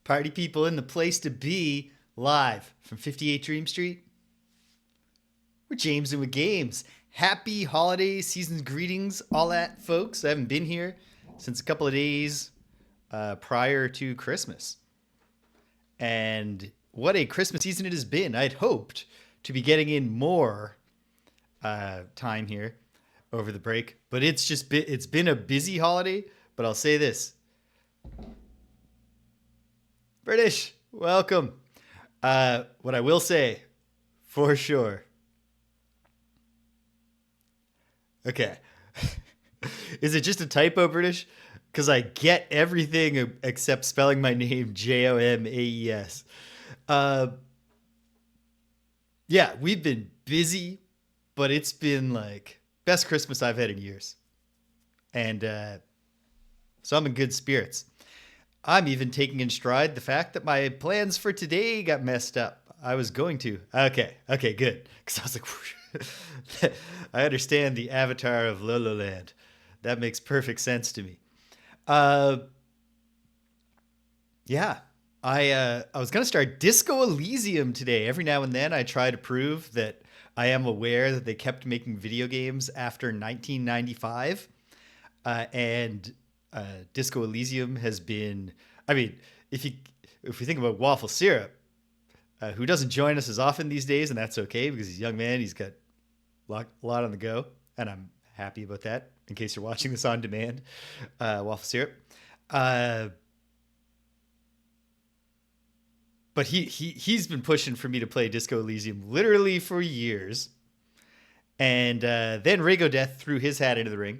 Party people in the place to be, live from 58 Dream Street. We're James and with Games. Happy holiday season's greetings, all that, folks. I haven't been here since a couple of days prior to Christmas. And what a Christmas season it has been. I'd hoped to be getting in more time here over the break, but it's been a busy holiday. But I'll say this. British, welcome. What I will say, for sure. Okay. Is it just a typo, British? Because I get everything except spelling my name Jomaes. Yeah, we've been busy, but it's been like best Christmas I've had in years. And so I'm in good spirits. I'm even taking in stride the fact that my plans for today got messed up. I was going to. Okay, good. Because I was like, I understand the avatar of Lolo Land. That makes perfect sense to me. Yeah, I was going to start Disco Elysium today. Every now and then I try to prove that I am aware that they kept making video games after 1995. And Disco Elysium has been, I mean, if we think about Waffle Syrup, who doesn't join us as often these days, and that's okay because he's a young man, he's got a lot on the go, and I'm happy about that, in case you're watching this on demand, Waffle Syrup. But he's been pushing for me to play Disco Elysium literally for years. And then Rago Death threw his hat into the ring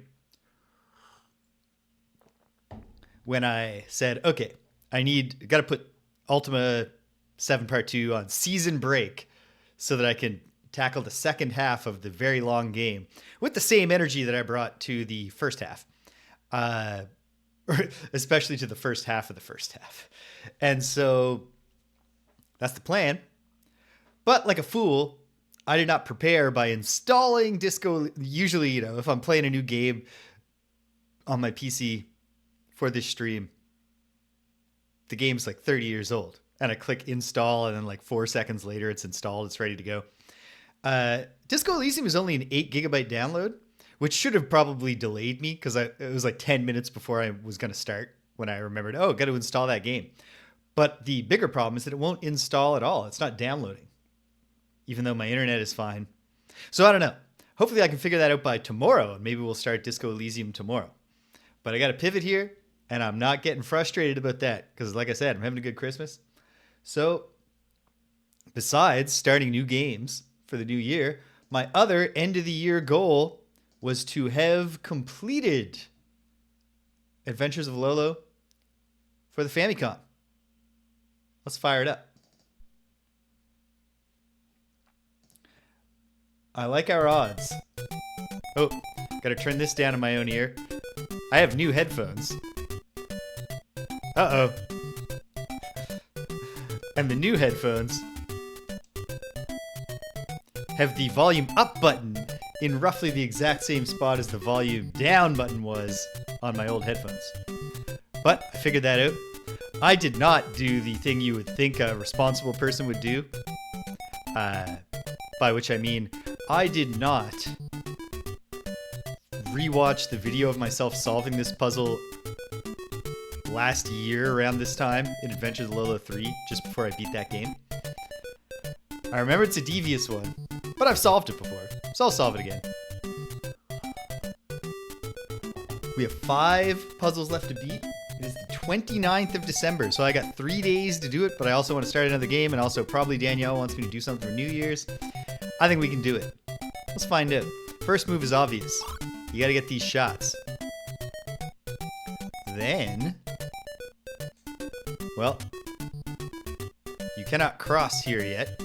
when I said, okay, got to put Ultima 7 Part 2 on season break so that I can tackle the second half of the very long game with the same energy that I brought to the first half, especially to the first half of the first half. And so that's the plan. But like a fool, I did not prepare by installing Disco. Usually, if I'm playing a new game on my PC for this stream, the game's like 30 years old. And I click install, and then like 4 seconds later, it's installed. It's ready to go. Disco Elysium is only an 8 gigabyte download, which should have probably delayed me because it was like 10 minutes before I was going to start when I remembered, got to install that game. But the bigger problem is that it won't install at all. It's not downloading, even though my internet is fine. So I don't know. Hopefully I can figure that out by tomorrow, and maybe we'll start Disco Elysium tomorrow. But I got to pivot here, and I'm not getting frustrated about that because, like I said, I'm having a good Christmas. So besides starting new games for the new year, my other end of the year goal was to have completed Adventures of Lolo for the Famicom. Let's fire it up. I like our odds. Oh, gotta turn this down in my own ear. I have new headphones. Uh-oh. And the new headphones have the volume up button in roughly the exact same spot as the volume down button was on my old headphones. But I figured that out. I did not do the thing you would think a responsible person would do. By which I mean, I did not rewatch the video of myself solving this puzzle last year around this time in Adventures of Lolo 3, just before I beat that game. I remember it's a devious one, but I've solved it before, so I'll solve it again. We have 5 puzzles left to beat. It is the 29th of December, so I got 3 days to do it, but I also want to start another game, and also probably Danielle wants me to do something for New Year's. I think we can do it. Let's find out. First move is obvious. You gotta get these shots. Then, well, you cannot cross here yet.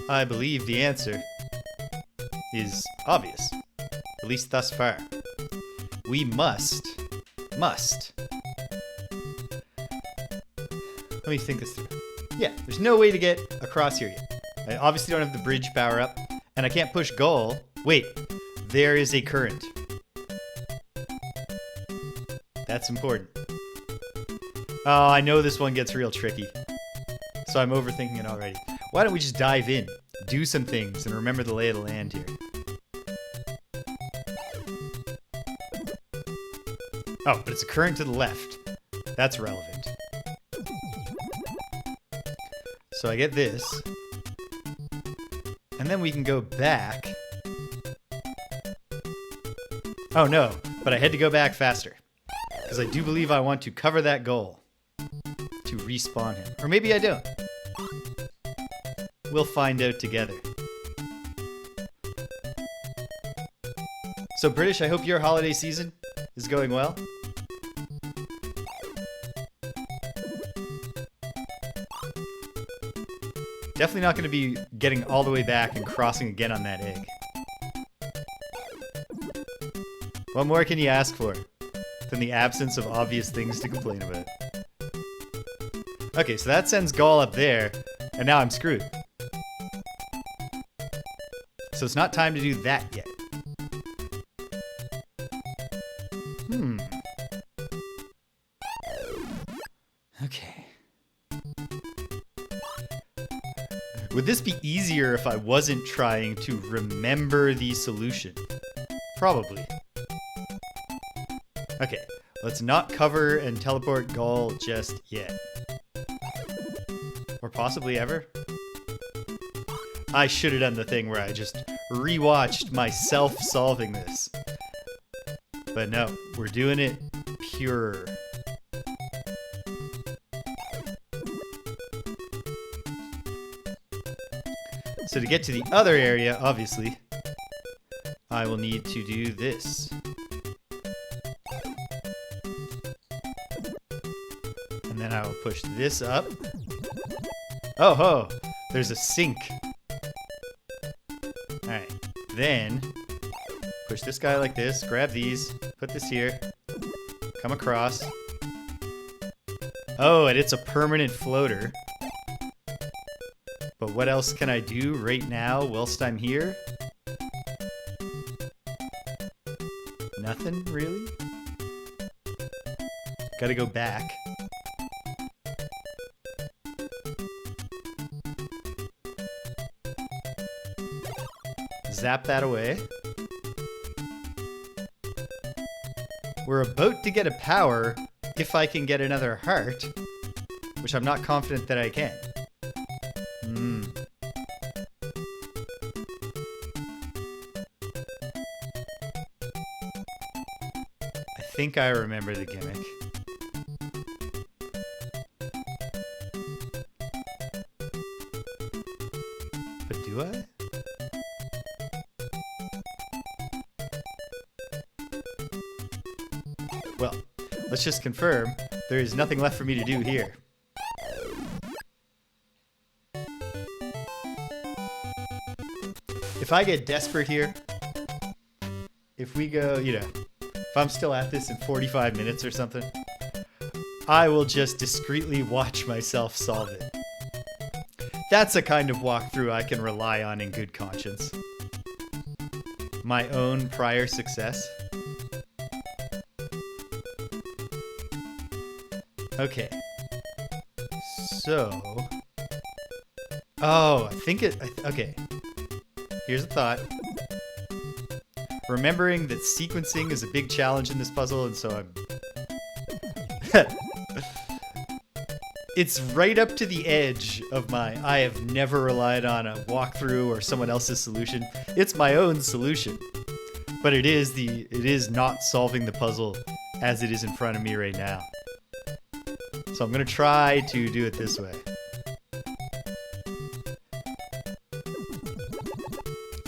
I believe the answer is obvious, at least thus far. We must. Let me think this through. Yeah, there's no way to get across here yet. I obviously don't have the bridge power up, and I can't push goal. Wait, there is a current. That's important. Oh, I know this one gets real tricky. So I'm overthinking it already. Why don't we just dive in, do some things, and remember the lay of the land here. Oh, but it's a current to the left. That's relevant. So I get this. And then we can go back. Oh no, but I had to go back faster. Because I do believe I want to cover that goal. To respawn him. Or maybe I don't. We'll find out together. So British, I hope your holiday season is going well. Definitely not going to be getting all the way back and crossing again on that egg. What more can you ask for than the absence of obvious things to complain about? Okay, so that sends Gaul up there, and now I'm screwed. So it's not time to do that yet. Okay. Would this be easier if I wasn't trying to remember the solution? Probably. Okay, let's not cover and teleport Gaul just yet. Or possibly ever. I should have done the thing where I just rewatched myself solving this. But no, we're doing it pure. So to get to the other area, obviously, I will need to do this. And then I will push this up. Oh ho! There's a sink. Alright. Then, push this guy like this, grab these, put this here, come across. Oh, and it's a permanent floater. But what else can I do right now whilst I'm here? Nothing, really? Gotta go back. Zap that away. We're about to get a power if I can get another heart, which I'm not confident that I can. I think I remember the gimmick. But do I? Well, let's just confirm there is nothing left for me to do here. If I get desperate here, if we go, you know, if I'm still at this in 45 minutes or something, I will just discreetly watch myself solve it. That's a kind of walkthrough I can rely on in good conscience. My own prior success. Okay. So... Oh, I think it... Okay. Here's a thought. Remembering that sequencing is a big challenge in this puzzle, and so I'm... It's right up to the edge of my I have never relied on a walkthrough or someone else's solution. It's my own solution. But it is not solving the puzzle as it is in front of me right now. So I'm gonna try to do it this way.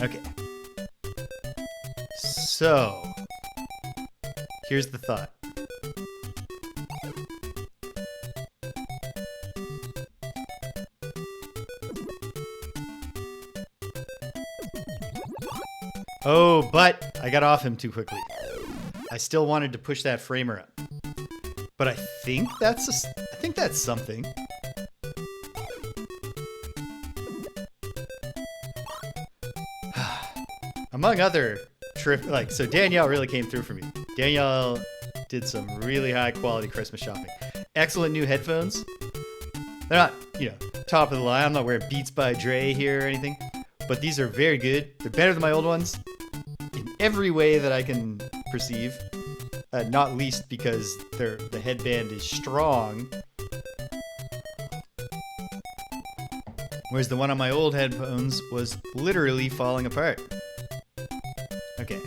Okay. So, here's the thought. Oh, but I got off him too quickly. I still wanted to push that framer up. But I think that's something. Among other so Danielle really came through for me. Danielle did some really high quality Christmas shopping. Excellent new headphones. They're not, top of the line. I'm not wearing Beats by Dre here or anything, but these are very good. They're better than my old ones in every way that I can perceive. Not least because the headband is strong, whereas the one on my old headphones was literally falling apart. Okay.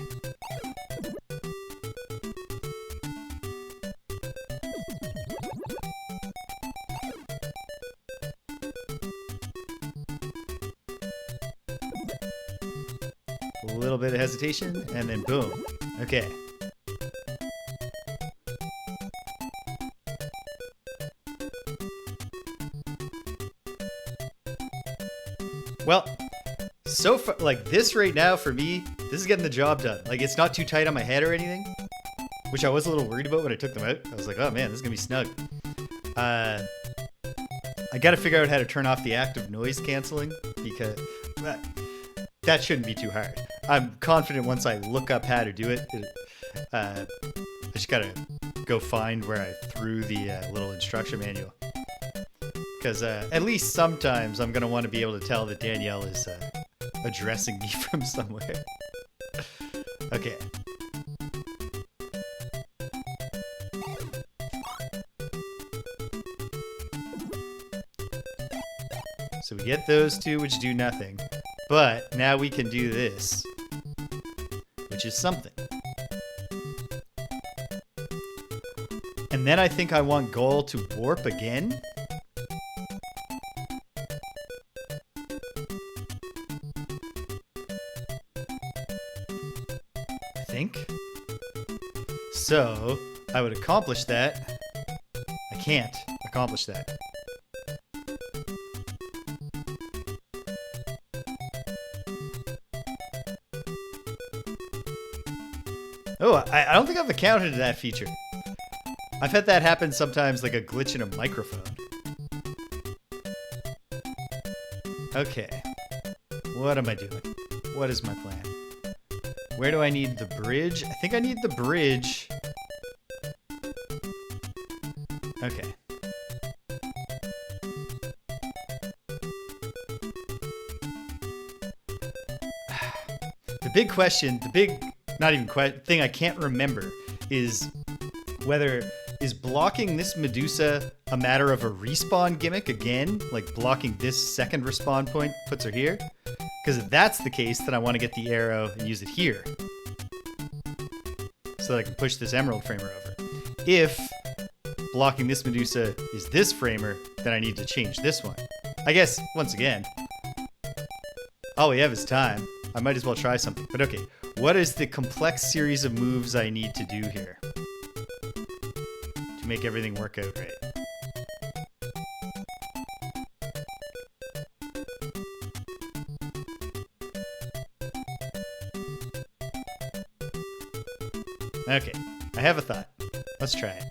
A little bit of hesitation, and then boom. Okay. Well, so far, like this right now for me, this is getting the job done. Like it's not too tight on my head or anything, which I was a little worried about when I took them out. I was like, oh man, this is gonna be snug. I gotta figure out how to turn off the active noise canceling because that shouldn't be too hard. I'm confident once I look up how to do it, I just gotta go find where I threw the little instruction manual. Because at least sometimes I'm going to want to be able to tell that Danielle is addressing me from somewhere. Okay. So we get those two, which do nothing. But now we can do this, which is something. And then I think I want Goal to warp again. So, I would accomplish that. I can't accomplish that. Oh, I don't think I've accounted that feature. I've had that happen sometimes, like a glitch in a microphone. Okay. What am I doing? What is my plan? Where do I need the bridge? I think I need the bridge. Okay. The big question, not even thing I can't remember is whether is blocking this Medusa a matter of a respawn gimmick again, like blocking this second respawn point puts her here. Because if that's the case, then I want to get the arrow and use it here. So that I can push this emerald framer over. If blocking this Medusa is this framer, then I need to change this one. I guess, once again, all we have is time. I might as well try something. But okay, what is the complex series of moves I need to do here to make everything work out right? Okay, I have a thought. Let's try it.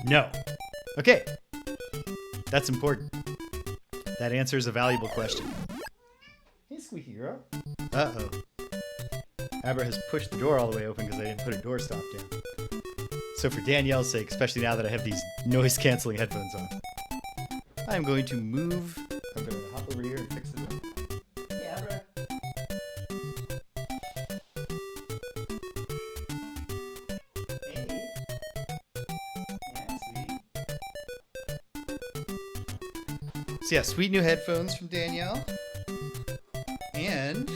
No. Okay. That's important. That answers a valuable question. Hey, Squeaky Girl. Uh-oh. Abra has pushed the door all the way open because I didn't put a door stop down. So for Danielle's sake, especially now that I have these noise-canceling headphones on, I'm going to move. I'm going to hop over here and fix the door. Hey, Abra. Hey. Yeah, sweet. So yeah, sweet new headphones from Danielle. And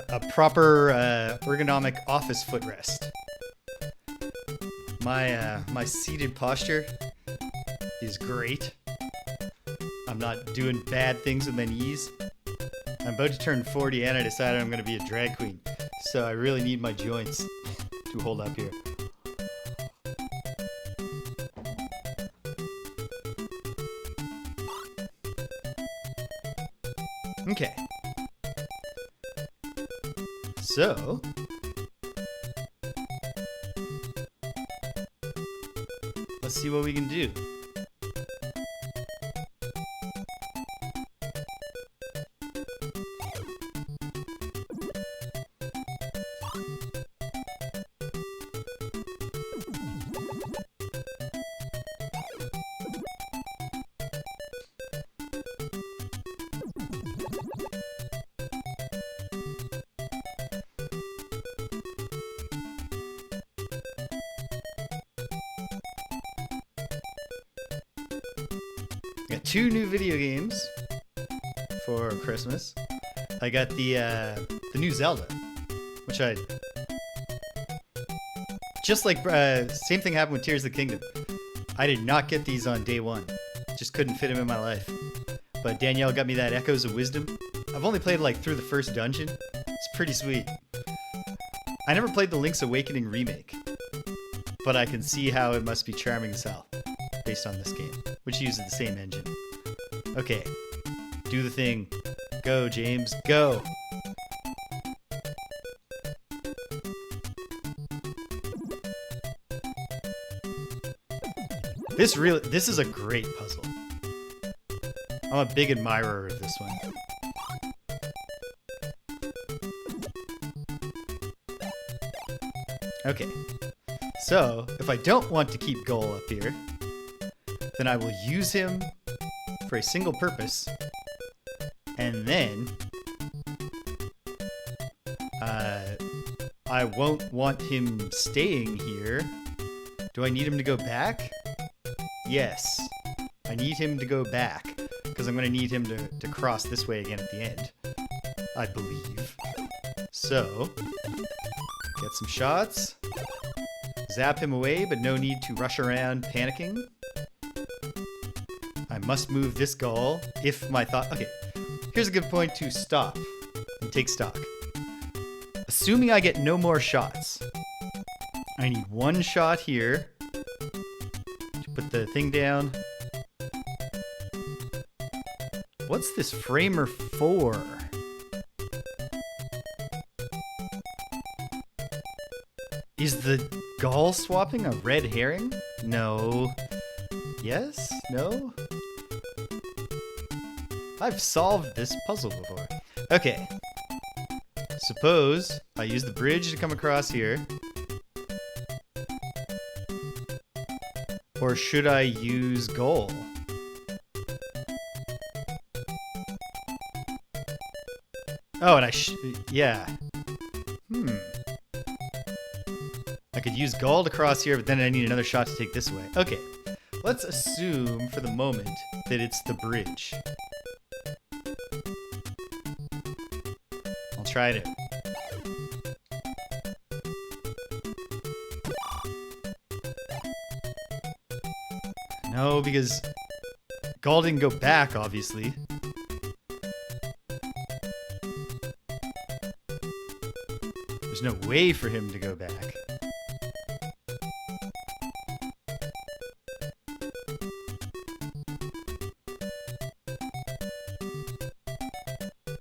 a proper ergonomic office footrest. My seated posture is great. I'm not doing bad things with my knees. I'm about to turn 40 and I decided I'm going to be a drag queen. So I really need my joints to hold up here. Okay. let's see what we can do. Got 2 new video games for Christmas. I got the new Zelda, which I just like same thing happened with Tears of the Kingdom. I did not get these on day one. Just couldn't fit them in my life. But Danielle got me that Echoes of Wisdom. I've only played like through the first dungeon. It's pretty sweet. I never played the Link's Awakening remake, but I can see how it must be charming as hell based on this game, which uses the same engine. Okay, do the thing. Go, James, go! This is a great puzzle. I'm a big admirer of this one. Okay, so if I don't want to keep Goal up here, then I will use him for a single purpose, and then I won't want him staying here. Do I need him to go back? Yes, I need him to go back, because I'm going to need him to cross this way again at the end, I believe. So, get some shots, zap him away, but no need to rush around panicking. I must move this Gull if my thought... Okay, here's a good point to stop and take stock. Assuming I get no more shots, I need 1 shot here to put the thing down. What's this framer for? Is the Gull swapping a red herring? No. Yes? No? I've solved this puzzle before. Okay. Suppose I use the bridge to come across here. Or should I use Gull? Oh, and yeah. I could use Gull to cross here, but then I need another shot to take this way. Okay. Let's assume for the moment that it's the bridge. I'll try it. No, because Gull didn't go back, obviously. There's no way for him to go back.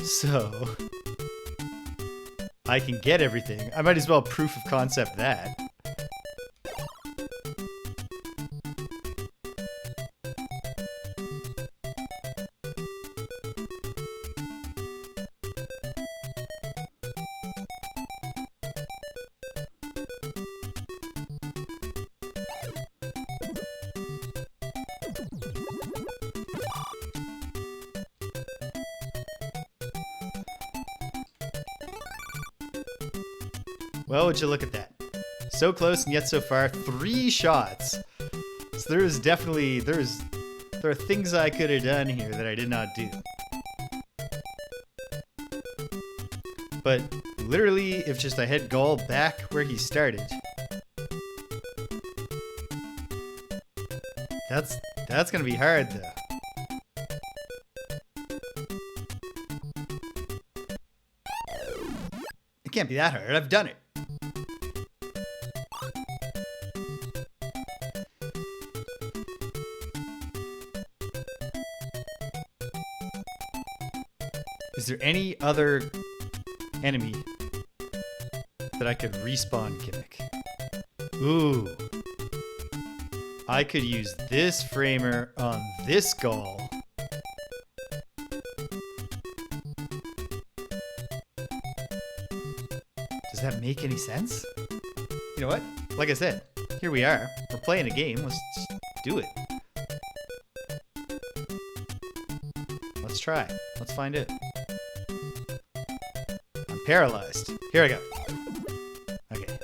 So, I can get everything. I might as well proof of concept that. Well, would you look at that? So close and yet so far. 3 shots. So there are things I could have done here that I did not do. But literally, if just I had Gull back where he started, that's gonna be hard though. It can't be that hard. I've done it. Is there any other enemy that I could respawn gimmick? Ooh. I could use this framer on this Gall. Does that make any sense? You know what? Like I said, here we are. We're playing a game. Let's just do it. Let's try. Let's find it. I'm paralyzed. Here I go. Okay.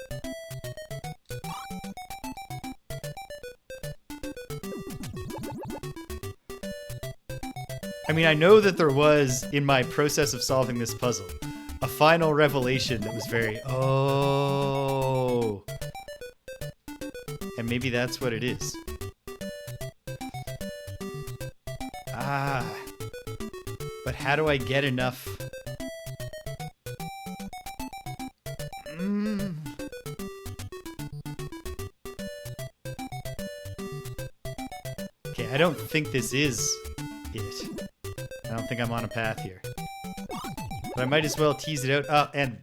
I mean, I know that there was, in my process of solving this puzzle, a final revelation that was very, oh. And maybe that's what it is. Ah. But how do I get enough? Okay, I don't think this is it. I don't think I'm on a path here. But I might as well tease it out. Oh, and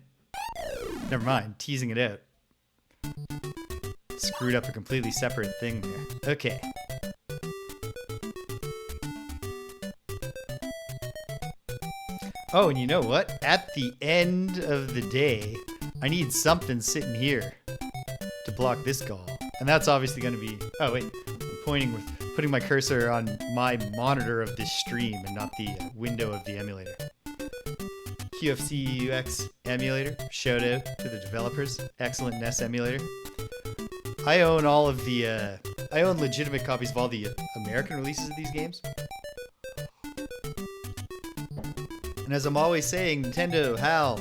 never mind, teasing it out. Screwed up a completely separate thing there. Okay. Oh, and you know what? At the end of the day, I need something sitting here to block this Gall. And that's obviously going to be... Oh, wait. I'm putting my cursor on my monitor of this stream and not the window of the emulator. QFC UX emulator. Shout out to the developers. Excellent NES emulator. I own all of the... I own legitimate copies of all the American releases of these games. And as I'm always saying, Nintendo, Hal,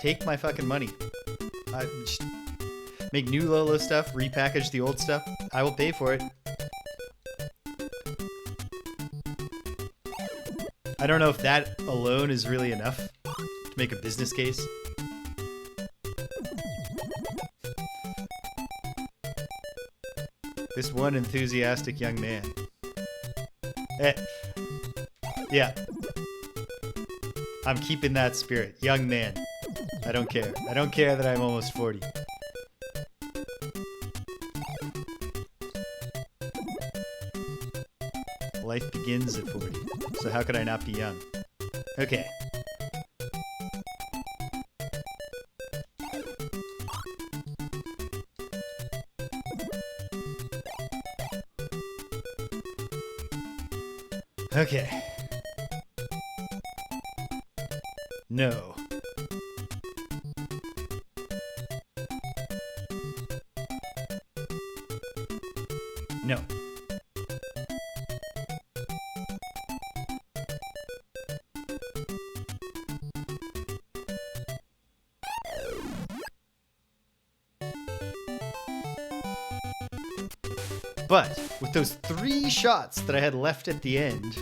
take my fucking money. Just make new Lolo stuff, repackage the old stuff. I will pay for it. I don't know if that alone is really enough to make a business case. This one enthusiastic young man. Yeah. I'm keeping that spirit. Young man. I don't care. I don't care that I'm almost 40. Life begins at 40. So how could I not be young? Okay. Okay. No. No. But with those 3 shots that I had left at the end,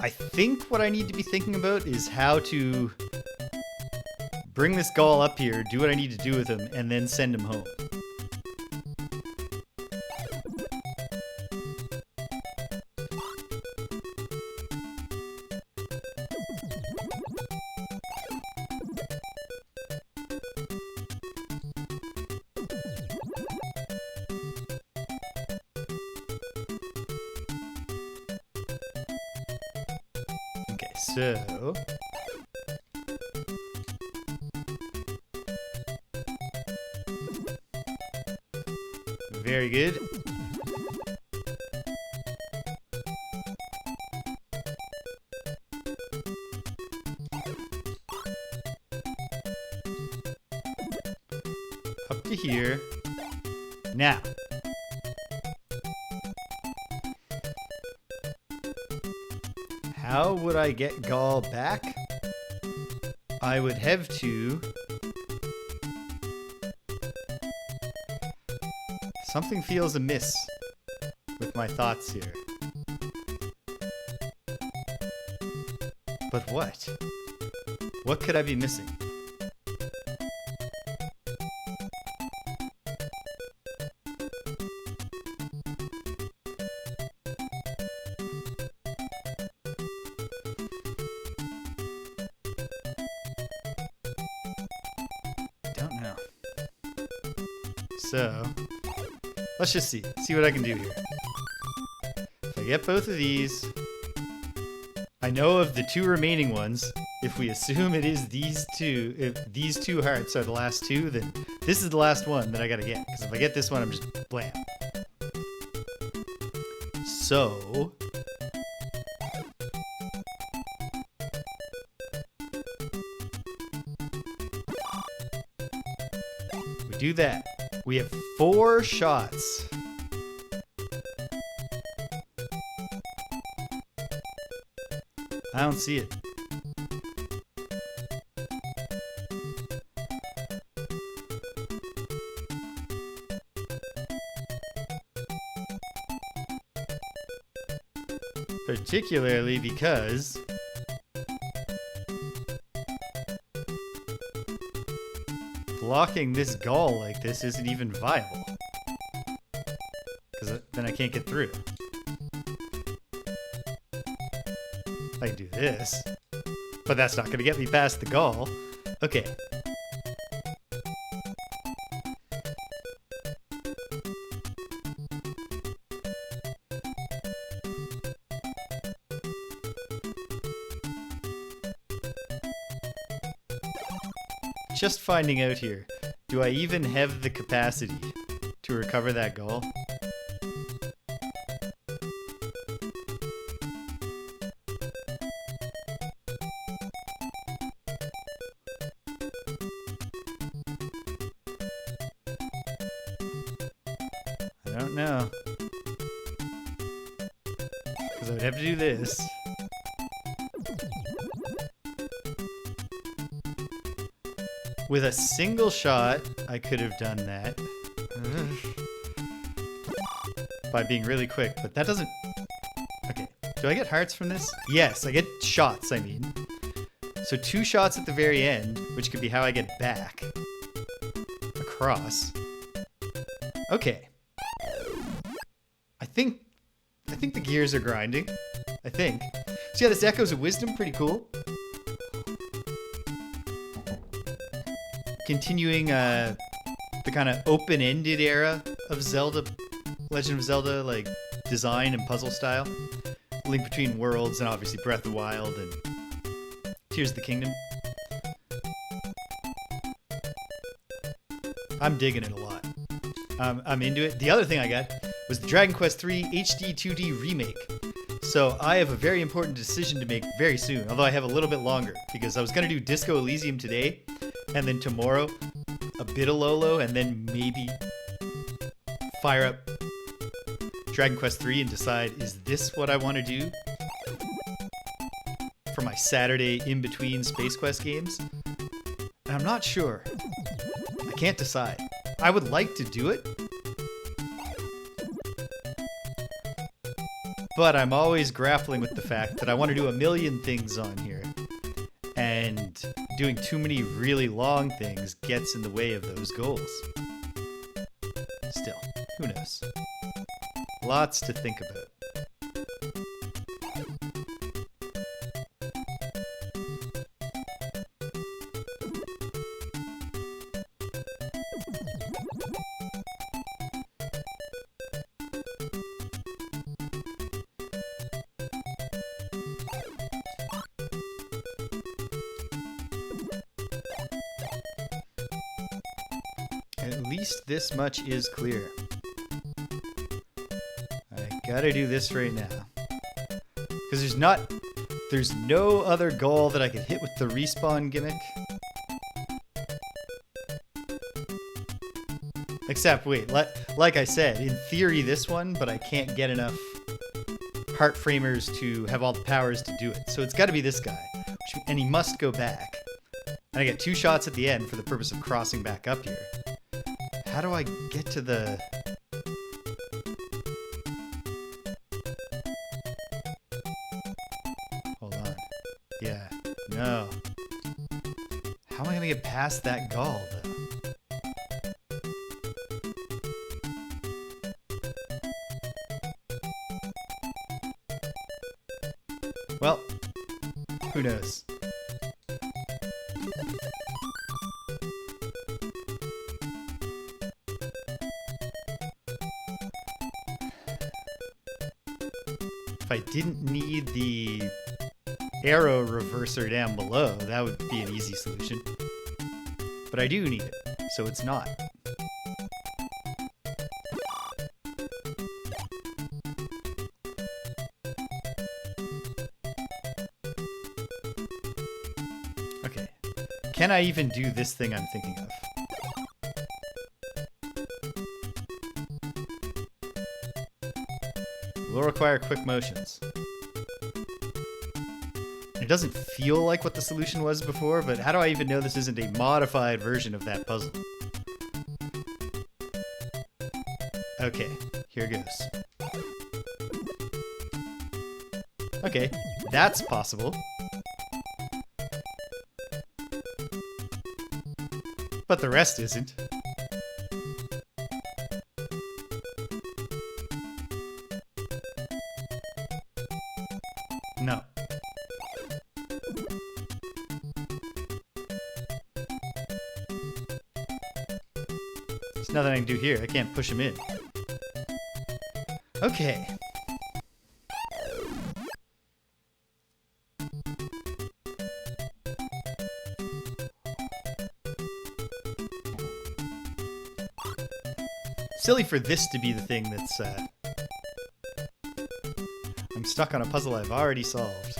I think what I need to be thinking about is how to bring this Gall up here, do what I need to do with him, and then send him home. So, very good. Up to here. Now. How would I get Gall back? I would have to... Something feels amiss with my thoughts here. But what? What could I be missing? so let's just see what I can do here. If I get both of these, I know of the 2 remaining ones. If we assume it is these 2, if these 2 hearts are the last 2, then this is the last one that I gotta get. Because if I get this one, I'm just blam. So we do that. We have 4 shots. I don't see it. Particularly because blocking this gall like this isn't even viable. Because then I can't get through. I can do this, but that's not going to get me past the gall. Okay. Just finding out here, do I even have the capacity to recover that gall? I don't know. Because I would have to do this. With a single shot, I could have done that. By being really quick, but that doesn't... Okay, do I get hearts from this? Yes, I get shots, I mean. So 2 shots at the very end, which could be how I get back. Across. Okay. I think the gears are grinding. I think. So yeah, this Echoes of Wisdom, pretty cool. Continuing the kind of open-ended era of Zelda, Legend of Zelda, like design and puzzle style. Link Between Worlds and obviously Breath of the Wild and Tears of the Kingdom. I'm digging it a lot. I'm into it. The other thing I got was the Dragon Quest III HD 2D remake. So I have a very important decision to make very soon, although I have a little bit longer, because I was going to do Disco Elysium today, and then tomorrow a bit of Lolo, and then maybe fire up Dragon Quest III and decide, is this what I want to do for my Saturday in-between Space Quest games? And I'm not sure. I can't decide. I would like to do it, but I'm always grappling with the fact that I want to do a million things on here, and doing too many really long things gets in the way of those goals. Still, who knows? Lots to think about. At least this much is clear. I gotta do this right now. Because there's no other goal that I could hit with the respawn gimmick. Except, wait, like I said, in theory this one, but I can't get enough heart framers to have all the powers to do it. So it's gotta be this guy. And he must go back. And I get 2 shots at the end for the purpose of crossing back up here. How do I get to the... Hold on. Yeah. No. How am I gonna get past that gall, though? Well, who knows? if I didn't need the arrow reverser down below, that would be an easy solution. But I do need it, so it's not. Okay. Can I even do this thing I'm thinking of? Will require quick motions. It doesn't feel like what the solution was before, but how do I even know this isn't a modified version of that puzzle? Okay, here goes. Okay, that's possible. But the rest isn't. No. There's nothing I can do here. I can't push him in. Okay. Silly for this to be the thing that's, I'm stuck on a puzzle I've already solved.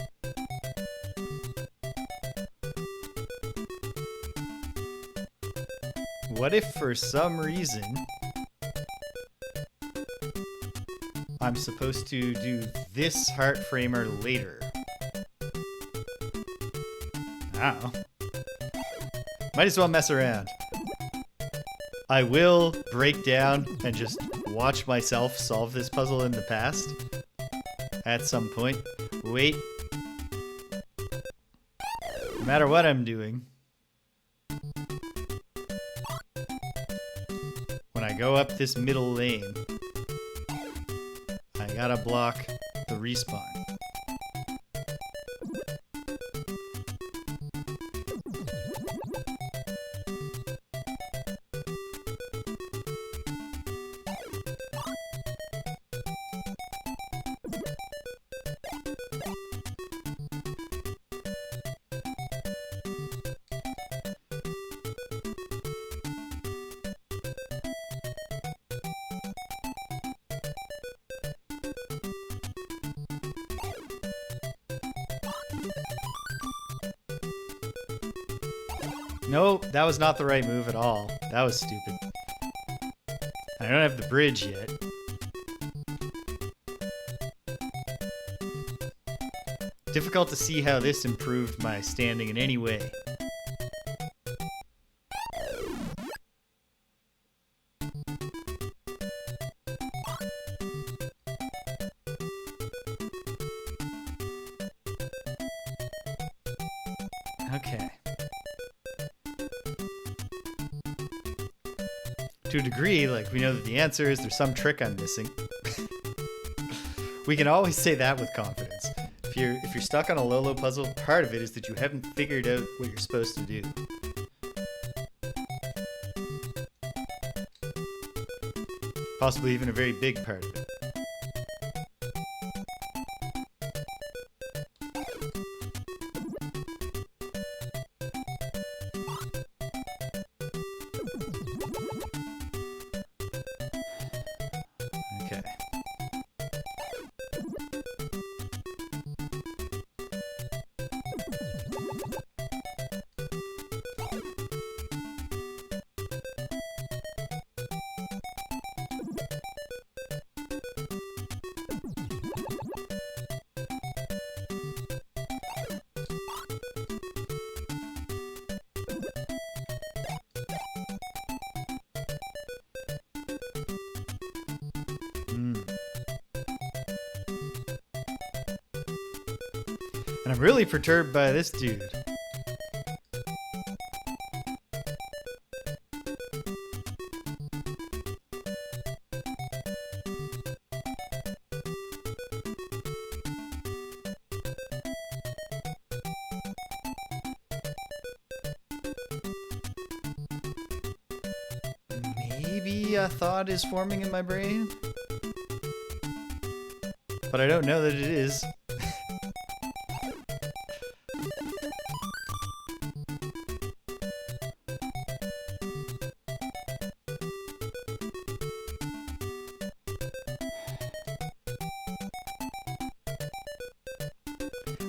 What if for some reason I'm supposed to do this heart framer later? I don't know. Might as well mess around. I will break down and just watch myself solve this puzzle in the past at some point. Wait. No matter what I'm doing, when I go up this middle lane, I gotta block the respawn. Nope, that was not the right move at all. That was stupid. I don't have the bridge yet. Difficult to see how this improved my standing in any way. Okay. To a degree, like, we know that the answer is there's some trick I'm missing. We can always say that with confidence. If you're stuck on a Lolo puzzle, part of it is that you haven't figured out what you're supposed to do. Possibly even a very big part of it. Okay. And I'm really perturbed by this dude. Maybe a thought is forming in my brain. but I don't know that it is.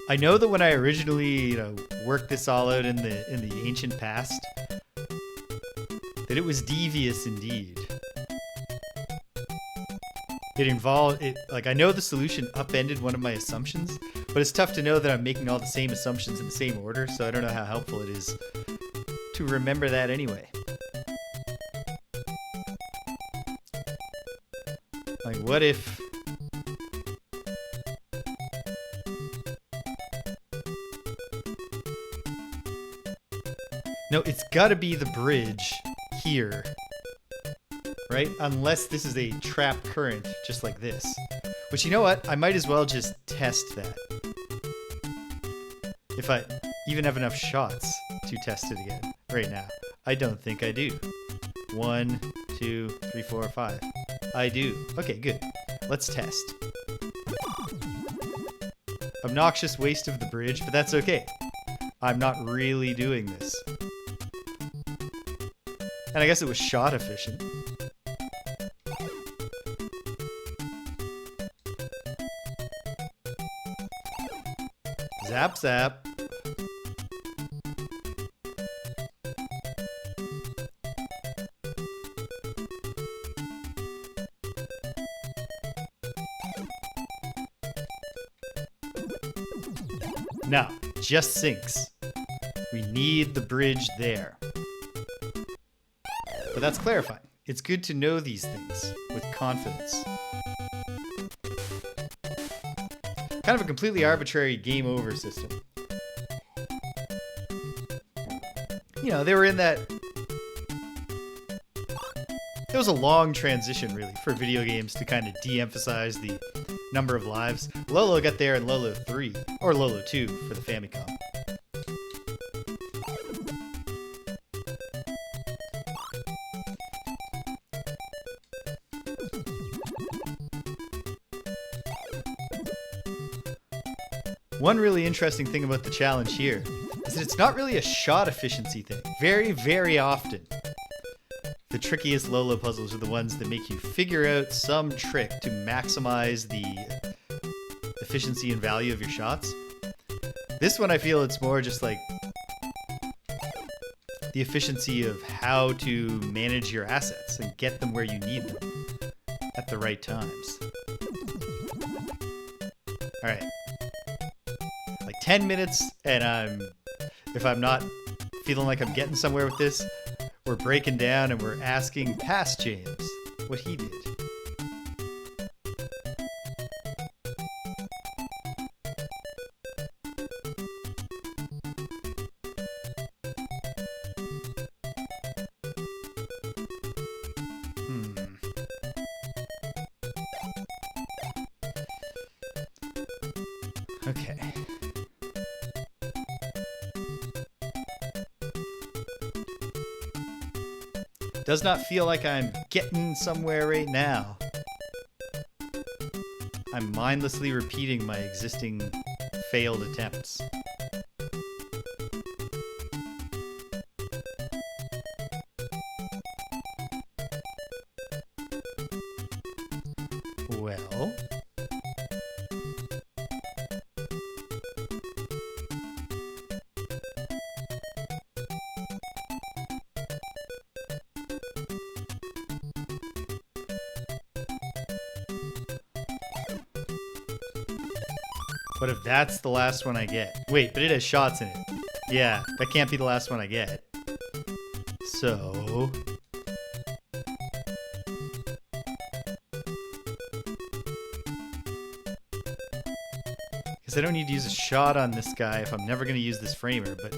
I know that when I originally, worked this all out in the ancient past, that it was devious indeed. It involved it like I know the solution upended one of my assumptions, but it's tough to know that I'm making all the same assumptions in the same order, so I don't know how helpful it is to remember that anyway. Like, what if... No, it's gotta be the bridge here, right? Unless this is a trapped current, just like this. Which, you know what? I might as well just test that. If I even have enough shots to test it again right now. I don't think I do. 1, 2, 3, 4, 5. I do. Okay, good. Let's test. Obnoxious waste of the bridge, but that's okay. I'm not really doing this. And I guess it was shot efficient. Zap zap. Now, just sinks. We need the bridge there. But that's clarifying. It's good to know these things with confidence. Kind of a completely arbitrary game over system. You know, they were in that... It was a long transition, really, for video games to kind of de-emphasize the number of lives. Lolo got there in Lolo 3, or Lolo 2 for the Famicom. One really interesting thing about the challenge here is that it's not really a shot efficiency thing. Very, very often, the trickiest Lolo puzzles are the ones that make you figure out some trick to maximize the efficiency and value of your shots. This one, I feel it's more just like the efficiency of how to manage your assets and get them where you need them at the right times. All right. 10 minutes, and if I'm not feeling like I'm getting somewhere with this, we're breaking down and we're asking past James what he did. Okay. Does not feel like I'm getting somewhere right now. I'm mindlessly repeating my existing failed attempts. Well... What if that's the last one I get? Wait, but it has shots in it. Yeah, that can't be the last one I get. So... Because I don't need to use a shot on this guy if I'm never going to use this framer, but...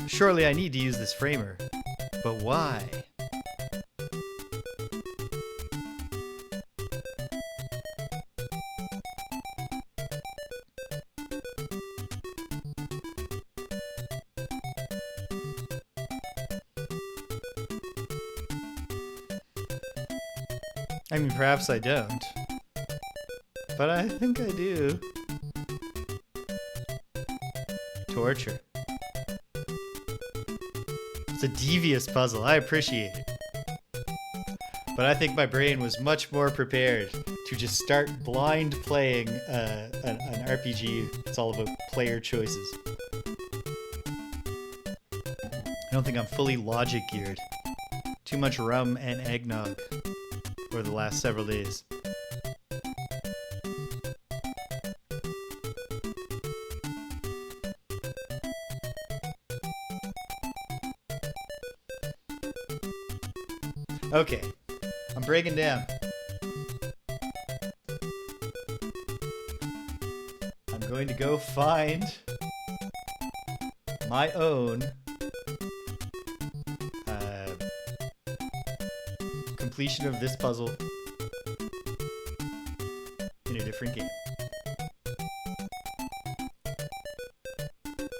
Surely I need to use this framer. But why? I mean, perhaps I don't. but I think I do. Torture. It's a devious puzzle. I appreciate it. But I think my brain was much more prepared to just start blind playing an RPG. It's all about player choices. I don't think I'm fully logic geared. Too much rum and eggnog over the last several days. Okay, I'm breaking down. I'm going to go find my own completion of this puzzle in a different game.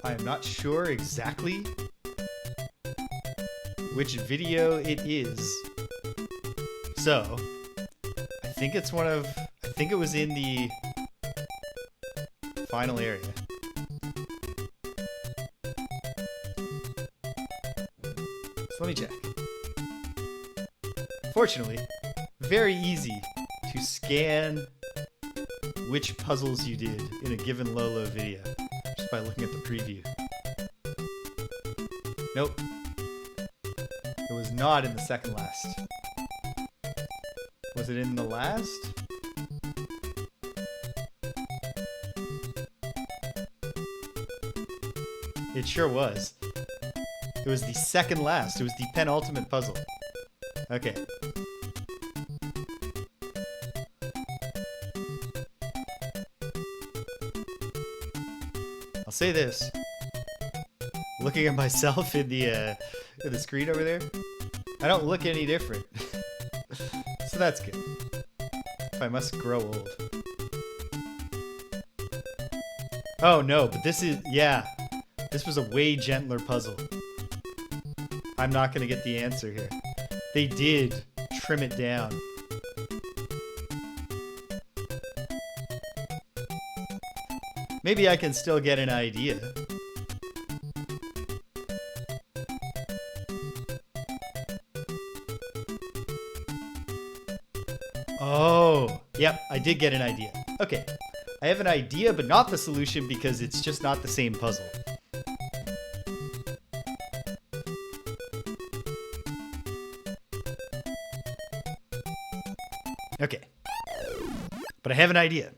I am not sure exactly which video it is. So, I think it was in the final area. So let me check. Fortunately, very easy to scan which puzzles you did in a given Lolo video just by looking at the preview. Nope. It was not in the second last. Was it in the last? It sure was. It was the second last. It was the penultimate puzzle. Okay. I'll say this. Looking at myself in the screen over there, I don't look any different. So that's good. If I must grow old. Oh no, but this is, yeah. This was a way gentler puzzle. I'm not gonna get the answer here. They did trim it down. Maybe I can still get an idea. Oh, yep, I did get an idea. Okay, I have an idea, but not the solution because it's just not the same puzzle. Okay, but I have an idea.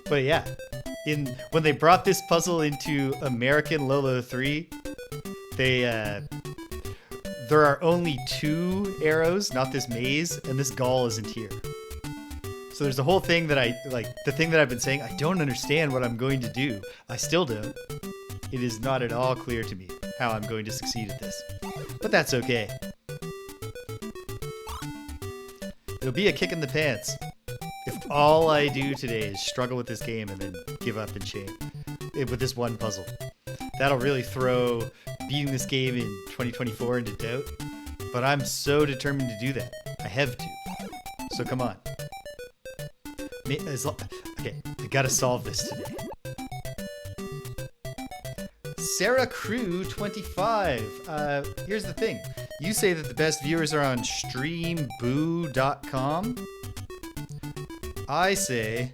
But yeah, when they brought this puzzle into American Lolo 3, there are only 2 arrows, not this maze, and this gall isn't here. So there's a whole thing that the thing that I've been saying, I don't understand what I'm going to do. I still don't. It is not at all clear to me how I'm going to succeed at this. But that's okay. It'll be a kick in the pants if all I do today is struggle with this game and then give up in shame with this one puzzle. That'll really throw beating this game in 2024 into doubt. But I'm so determined to do that. I have to. So come on. Okay, I gotta solve this today. Sarah Crew 25. Here's the thing. You say that the best viewers are on streamboo.com. I say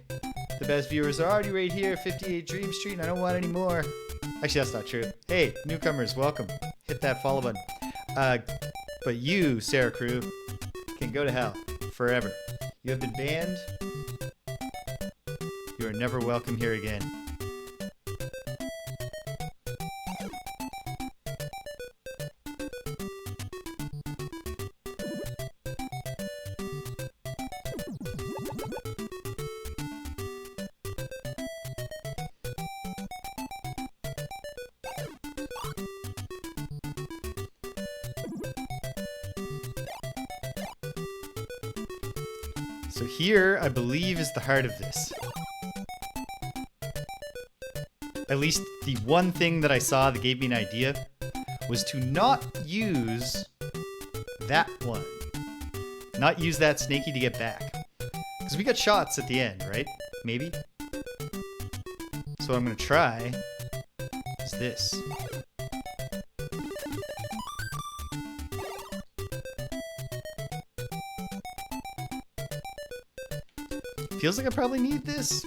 the best viewers are already right here, 58 Dream Street, and I don't want any more. Actually, that's not true. Hey, newcomers, welcome. Hit that follow button. But you, Sarah Crew, can go to hell forever. You have been banned. You are never welcome here again. So here, I believe, is the heart of this. At least the one thing that I saw that gave me an idea was to not use that one. Not use that snaky to get back. Because we got shots at the end, right? Maybe? So what I'm going to try is this. Feels like I probably need this.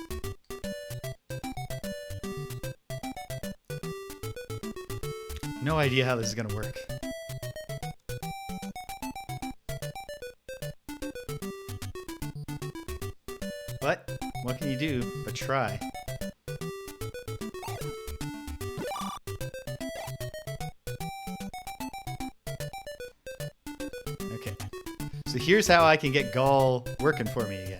No idea how this is going to work. But what can you do but try? Okay. So here's how I can get Gall working for me again.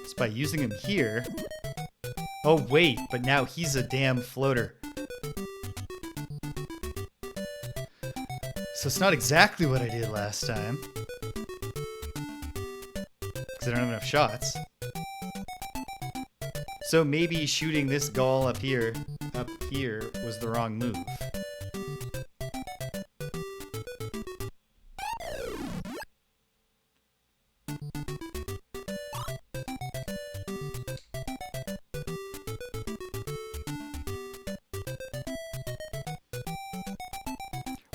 It's by using him here. Oh wait, but now he's a damn floater. So it's not exactly what I did last time. Because I don't have enough shots. So maybe shooting this Gall up here was the wrong move.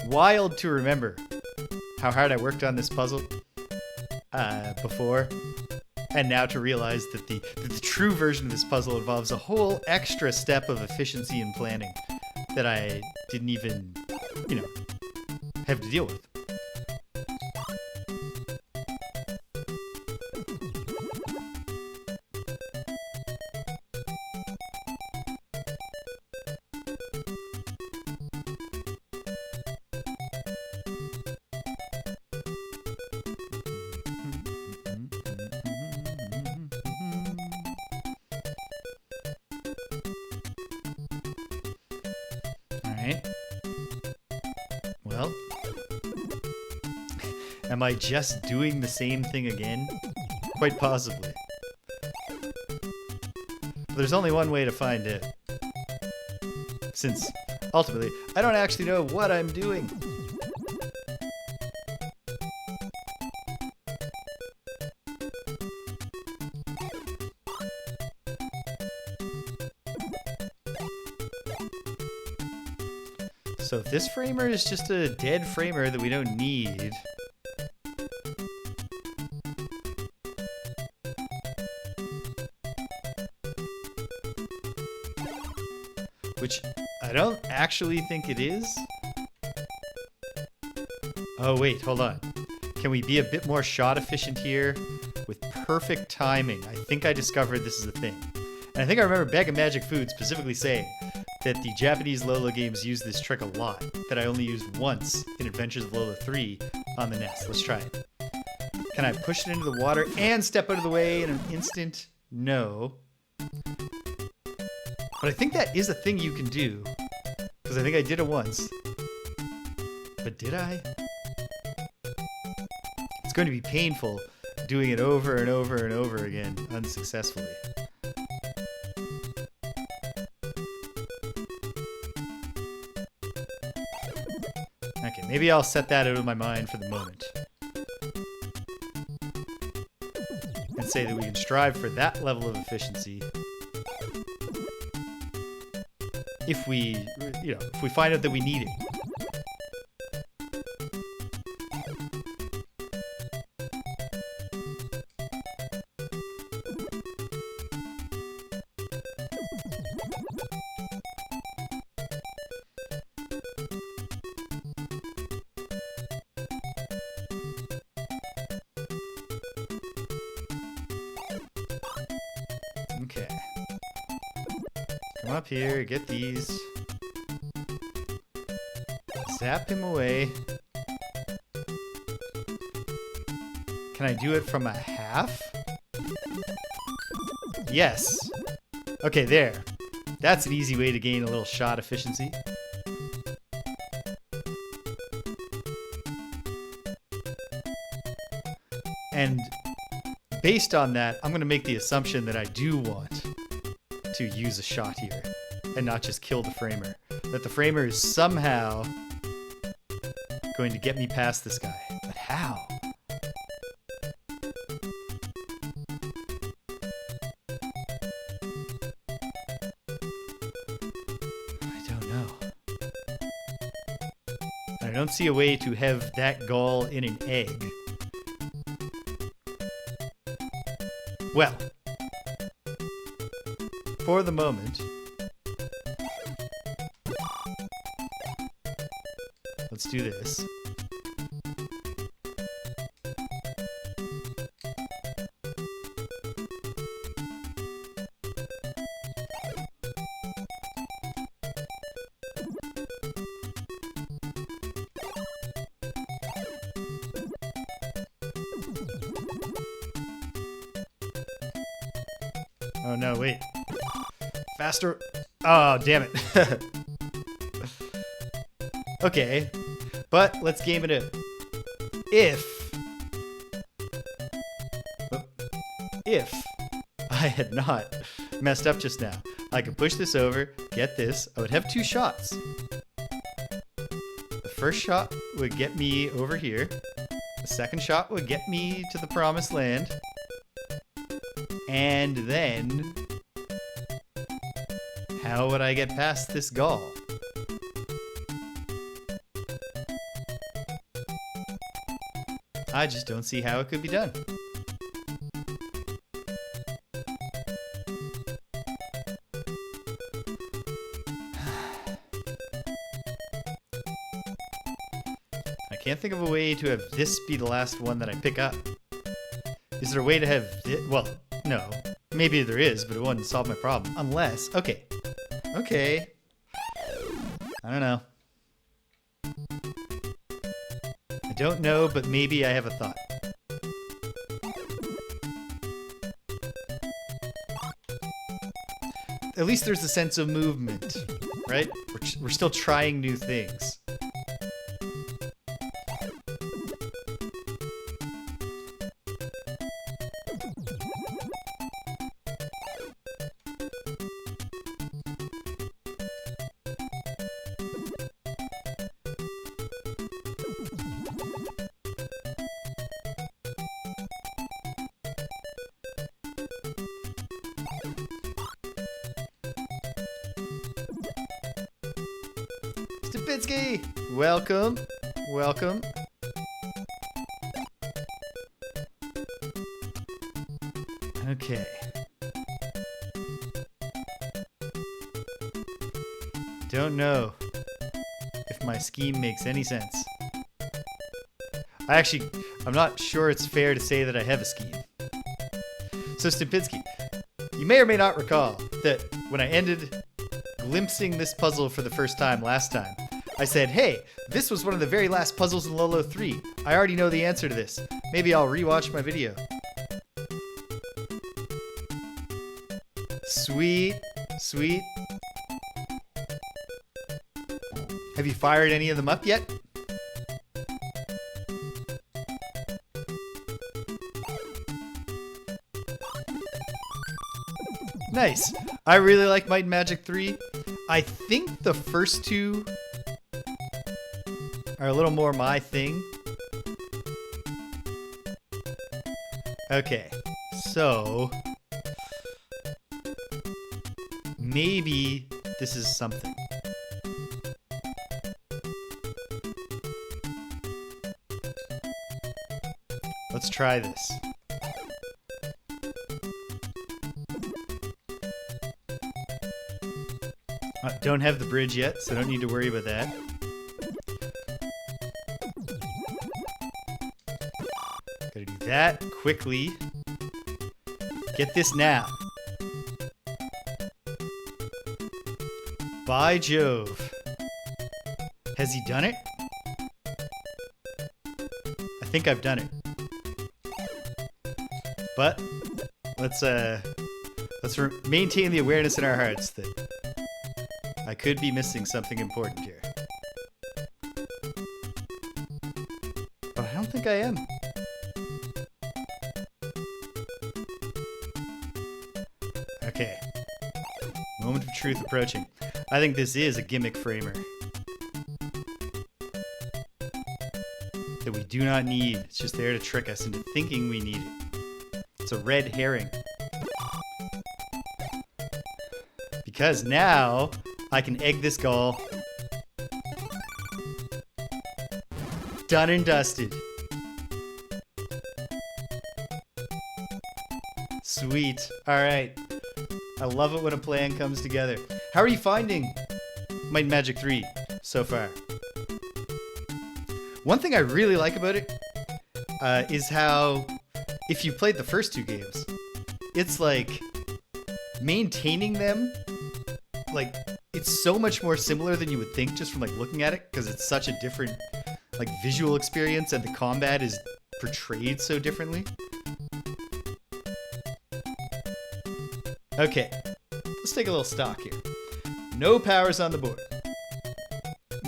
Wild to remember how hard I worked on this puzzle before, and now to realize that the true version of this puzzle involves a whole extra step of efficiency and planning that I didn't even, have to deal with. Well, am I just doing the same thing again? Quite possibly. But there's only one way to find it. Since, ultimately, I don't actually know what I'm doing. So if this framer is just a dead framer that we don't need, which I don't actually think it is. Oh wait, hold on. Can we be a bit more shot efficient here with perfect timing? I think I discovered this is a thing. And I think I remember Bag of Magic Food specifically saying that the Japanese Lolo games use this trick a lot, that I only used once in Adventures of Lolo 3 on the NES. Let's try it. Can I push it into the water and step out of the way in an instant? No. But I think that is a thing you can do, because I think I did it once. But did I? It's going to be painful doing it over and over and over again unsuccessfully. Okay, maybe I'll set that out of my mind for the moment. And say that we can strive for that level of efficiency if we find out that we need it. Okay. Come up here, get these. Zap him away. Can I do it from a half? Yes. Okay, there. That's an easy way to gain a little shot efficiency. And based on that, I'm going to make the assumption that I do want to use a shot here. and not just kill the framer. That the framer is somehow going to get me past this guy. But how? I don't know. I don't see a way to have that gall in an egg. Well, for the moment, let's do this. Oh no, wait. Faster. Oh, damn it. Okay. But let's game it in. If I had not messed up just now, I could push this over, get this. I would have 2 shots. The first shot would get me over here. The second shot would get me to the promised land. And then, how would I get past this gall? I just don't see how it could be done. I can't think of a way to have this be the last one that I pick up. Is there a way to have it? Well, no. Maybe there is, but it wouldn't solve my problem. Unless, okay. Okay. I don't know. I don't know, but maybe I have a thought. At least there's a sense of movement, right? We're still trying new things. Stupinski! Welcome. Welcome. Okay. Don't know if my scheme makes any sense. I'm not sure it's fair to say that I have a scheme. So Stupinski, you may or may not recall that when I ended glimpsing this puzzle for the first time last time, I said, hey, this was one of the very last puzzles in Lolo 3. I already know the answer to this. Maybe I'll rewatch my video. Sweet, sweet. Have you fired any of them up yet? Nice. I really like Might and Magic 3. I think the first 2 are a little more my thing. Okay, so maybe this is something. Let's try this. Don't have the bridge yet, so don't need to worry about that. Gotta do that quickly. Get this now. By Jove. Has he done it? I think I've done it. But let's maintain the awareness in our hearts that I could be missing something important here. But I don't think I am. Okay. Moment of truth approaching. I think this is a gimmick framer that we do not need. It's just there to trick us into thinking we need it. It's a red herring. Because now I can egg this gall. Done and dusted. Sweet. All right. I love it when a plan comes together. How are you finding Might and Magic 3 so far? One thing I really like about it is how, if you played the first two games, it's like maintaining them, like it's so much more similar than you would think just from like looking at it, because it's such a different like visual experience and the combat is portrayed so differently. Okay, let's take a little stock here. No powers on the board.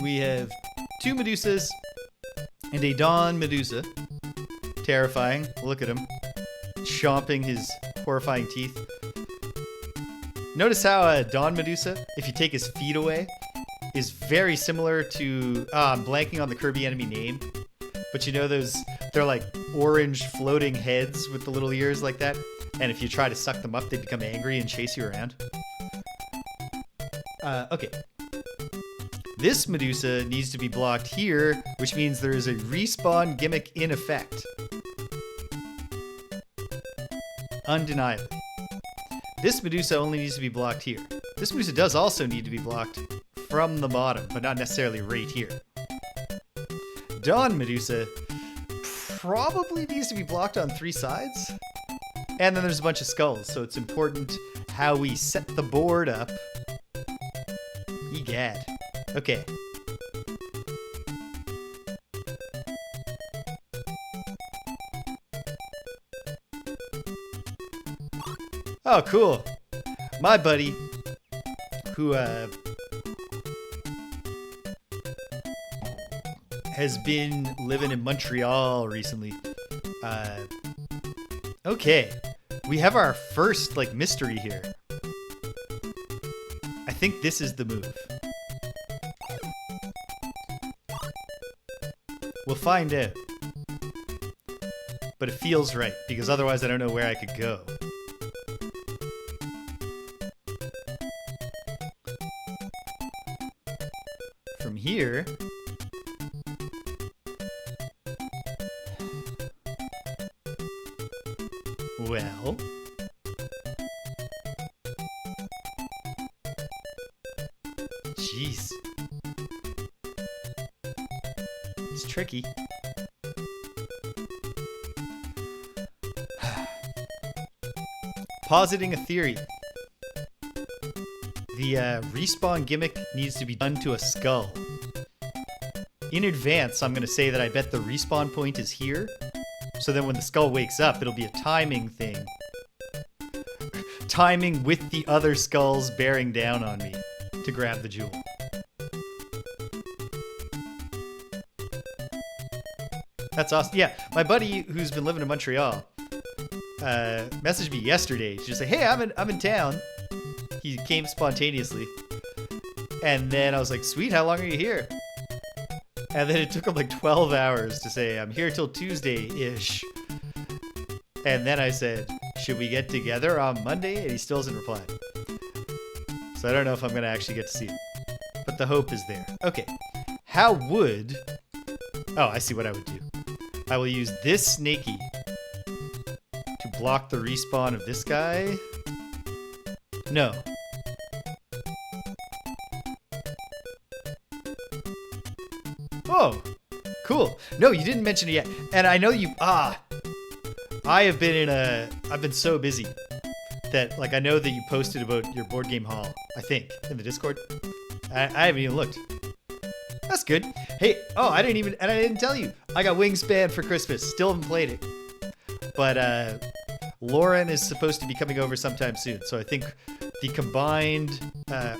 We have two Medusas and a Dawn Medusa. Terrifying. Look at him. Chomping his horrifying teeth. Notice how Dawn Medusa, if you take his feet away, is very similar to... I'm blanking on the Kirby enemy name. But you know those... They're like orange floating heads with the little ears like that? And if you try to suck them up, they become angry and chase you around. Okay. This Medusa needs to be blocked here, which means there is a respawn gimmick in effect. Undeniably. This Medusa only needs to be blocked here. This Medusa does also need to be blocked from the bottom, but not necessarily right here. Dawn Medusa probably needs to be blocked on three sides. And then there's a bunch of skulls, so it's important how we set the board up. Egad. Okay. Oh, cool. My buddy, who has been living in Montreal recently. Okay. We have our first, like, mystery here. I think this is the move. We'll find out. But it feels right, because otherwise I don't know where I could go. From here... Well... Jeez. It's tricky. Positing a theory. The respawn gimmick needs to be done to a skull. In advance, I'm going to say that I bet the respawn point is here. So then when the skull wakes up, it'll be a timing thing. Timing with the other skulls bearing down on me to grab the jewel. That's awesome. Yeah, my buddy who's been living in Montreal messaged me yesterday to just say, hey, I'm in town. He came spontaneously. And then I was like, sweet, how long are you here? And then it took him like 12 hours to say, I'm here till Tuesday-ish. And then I said, should we get together on Monday? And he still hasn't replied. So I don't know if I'm going to actually get to see him. But the hope is there. Okay. How would... Oh, I see what I would do. I will use this Snakey to block the respawn of this guy. No. Oh, cool. No, you didn't mention it yet. And I know you... I've been so busy that, like, I know that you posted about your board game haul, I think, in the Discord. I haven't even looked. That's good. Hey, I didn't tell you. I got Wingspan for Christmas. Still haven't played it. But, Lauren is supposed to be coming over sometime soon, so I think the combined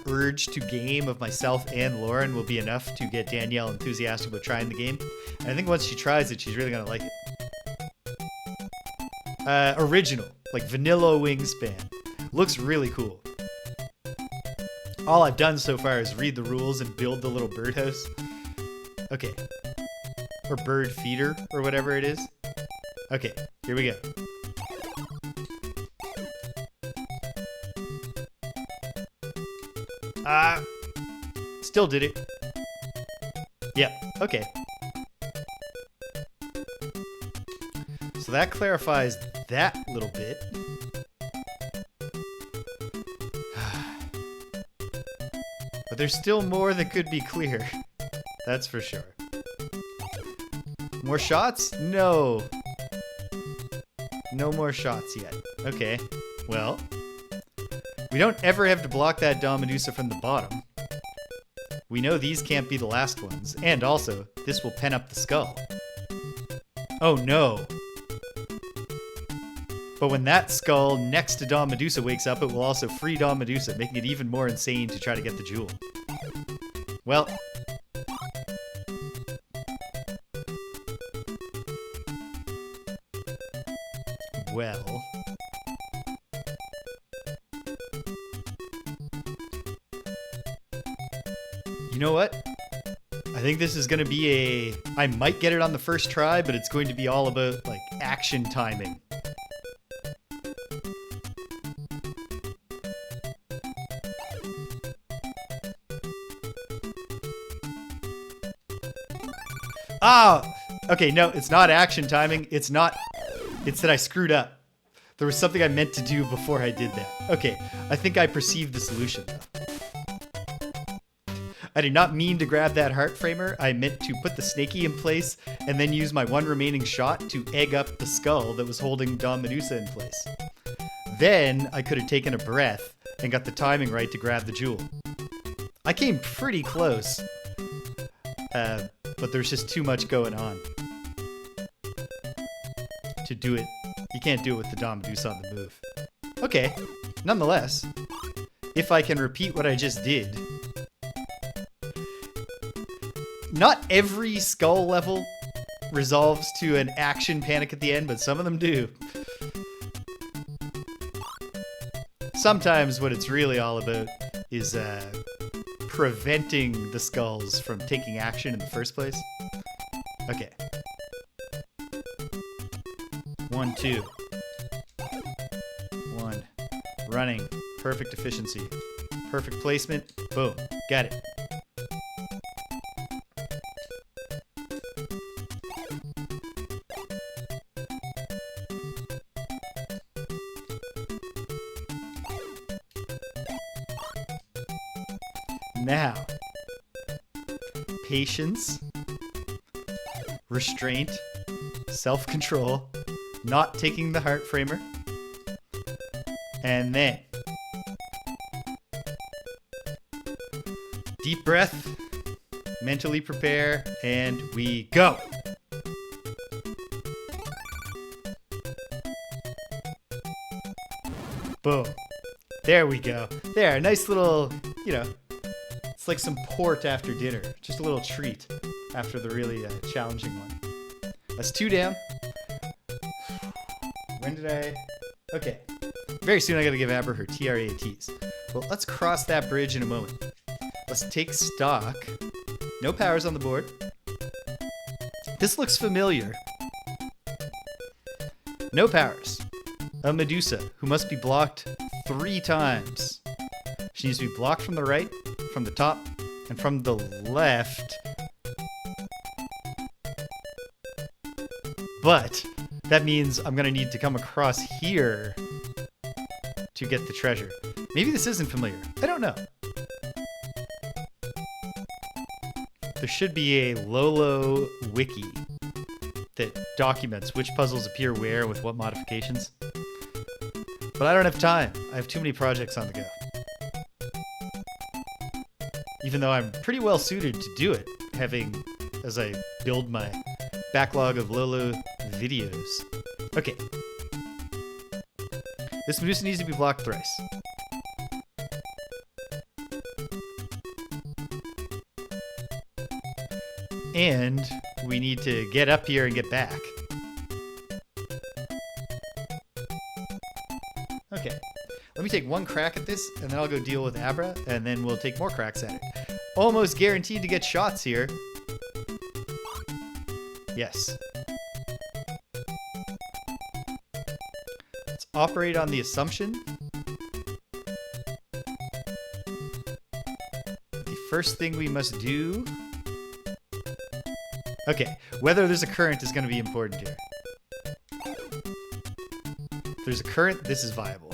urge to game of myself and Lauren will be enough to get Danielle enthusiastic about trying the game. And I think once she tries it, she's really going to like it. Original, like vanilla Wingspan. Looks really cool. All I've done so far is read the rules and build the little birdhouse. Okay. Or bird feeder, or whatever it is. Okay, here we go. Still did it. Yep, okay. So that clarifies that little bit. But there's still more that could be clear. That's for sure. More shots? No. No more shots yet. Okay. Well, we don't ever have to block that Dominusa from the bottom. We know these can't be the last ones. And also, this will pen up the skull. Oh no. But when that skull next to Dom Medusa wakes up, it will also free Dom Medusa, making it even more insane to try to get the jewel. Well. Well. You know what? I think this is going to be I might get it on the first try, but it's going to be all about, like, action timing. Ah! Okay, no, it's not action timing. It's that I screwed up. There was something I meant to do before I did that. Okay, I think I perceived the solution, though. I did not mean to grab that heart framer. I meant to put the snaky in place and then use my one remaining shot to egg up the skull that was holding Dom Medusa in place. Then I could have taken a breath and got the timing right to grab the jewel. I came pretty close. But there's just too much going on to do it. You can't do it with the Dom Medusa on the move. Okay, nonetheless, if I can repeat what I just did, not every skull level resolves to an action panic at the end, but some of them do. Sometimes what it's really all about is preventing the skulls from taking action in the first place. Okay. 1, 2. 1. Running. Perfect efficiency. Perfect placement. Boom. Got it. Now, patience, restraint, self-control, not taking the heart framer, and then deep breath, mentally prepare, and we go. Boom. There we go. There, nice little, it's like some port after dinner. Just a little treat after the really challenging one. That's 2 down. When did I... Okay. Very soon I gotta give Amber her TRATs. Well, let's cross that bridge in a moment. Let's take stock. No powers on the board. This looks familiar. No powers. A Medusa, who must be blocked 3 times. She needs to be blocked from the right, from the top, and from the left. But that means I'm gonna need to come across here to get the treasure. Maybe this isn't familiar. I don't know. There should be a Lolo wiki that documents which puzzles appear where with what modifications. But I don't have time. I have too many projects on the go. Even though I'm pretty well suited to do it, as I build my backlog of Lolo videos. Okay. This Medusa needs to be blocked thrice. And we need to get up here and get back. Okay. Let me take one crack at this, and then I'll go deal with Abra, and then we'll take more cracks at it. Almost guaranteed to get shots here. Yes. Let's operate on the assumption. The first thing we must do... Okay, whether there's a current is going to be important here. If there's a current, this is viable.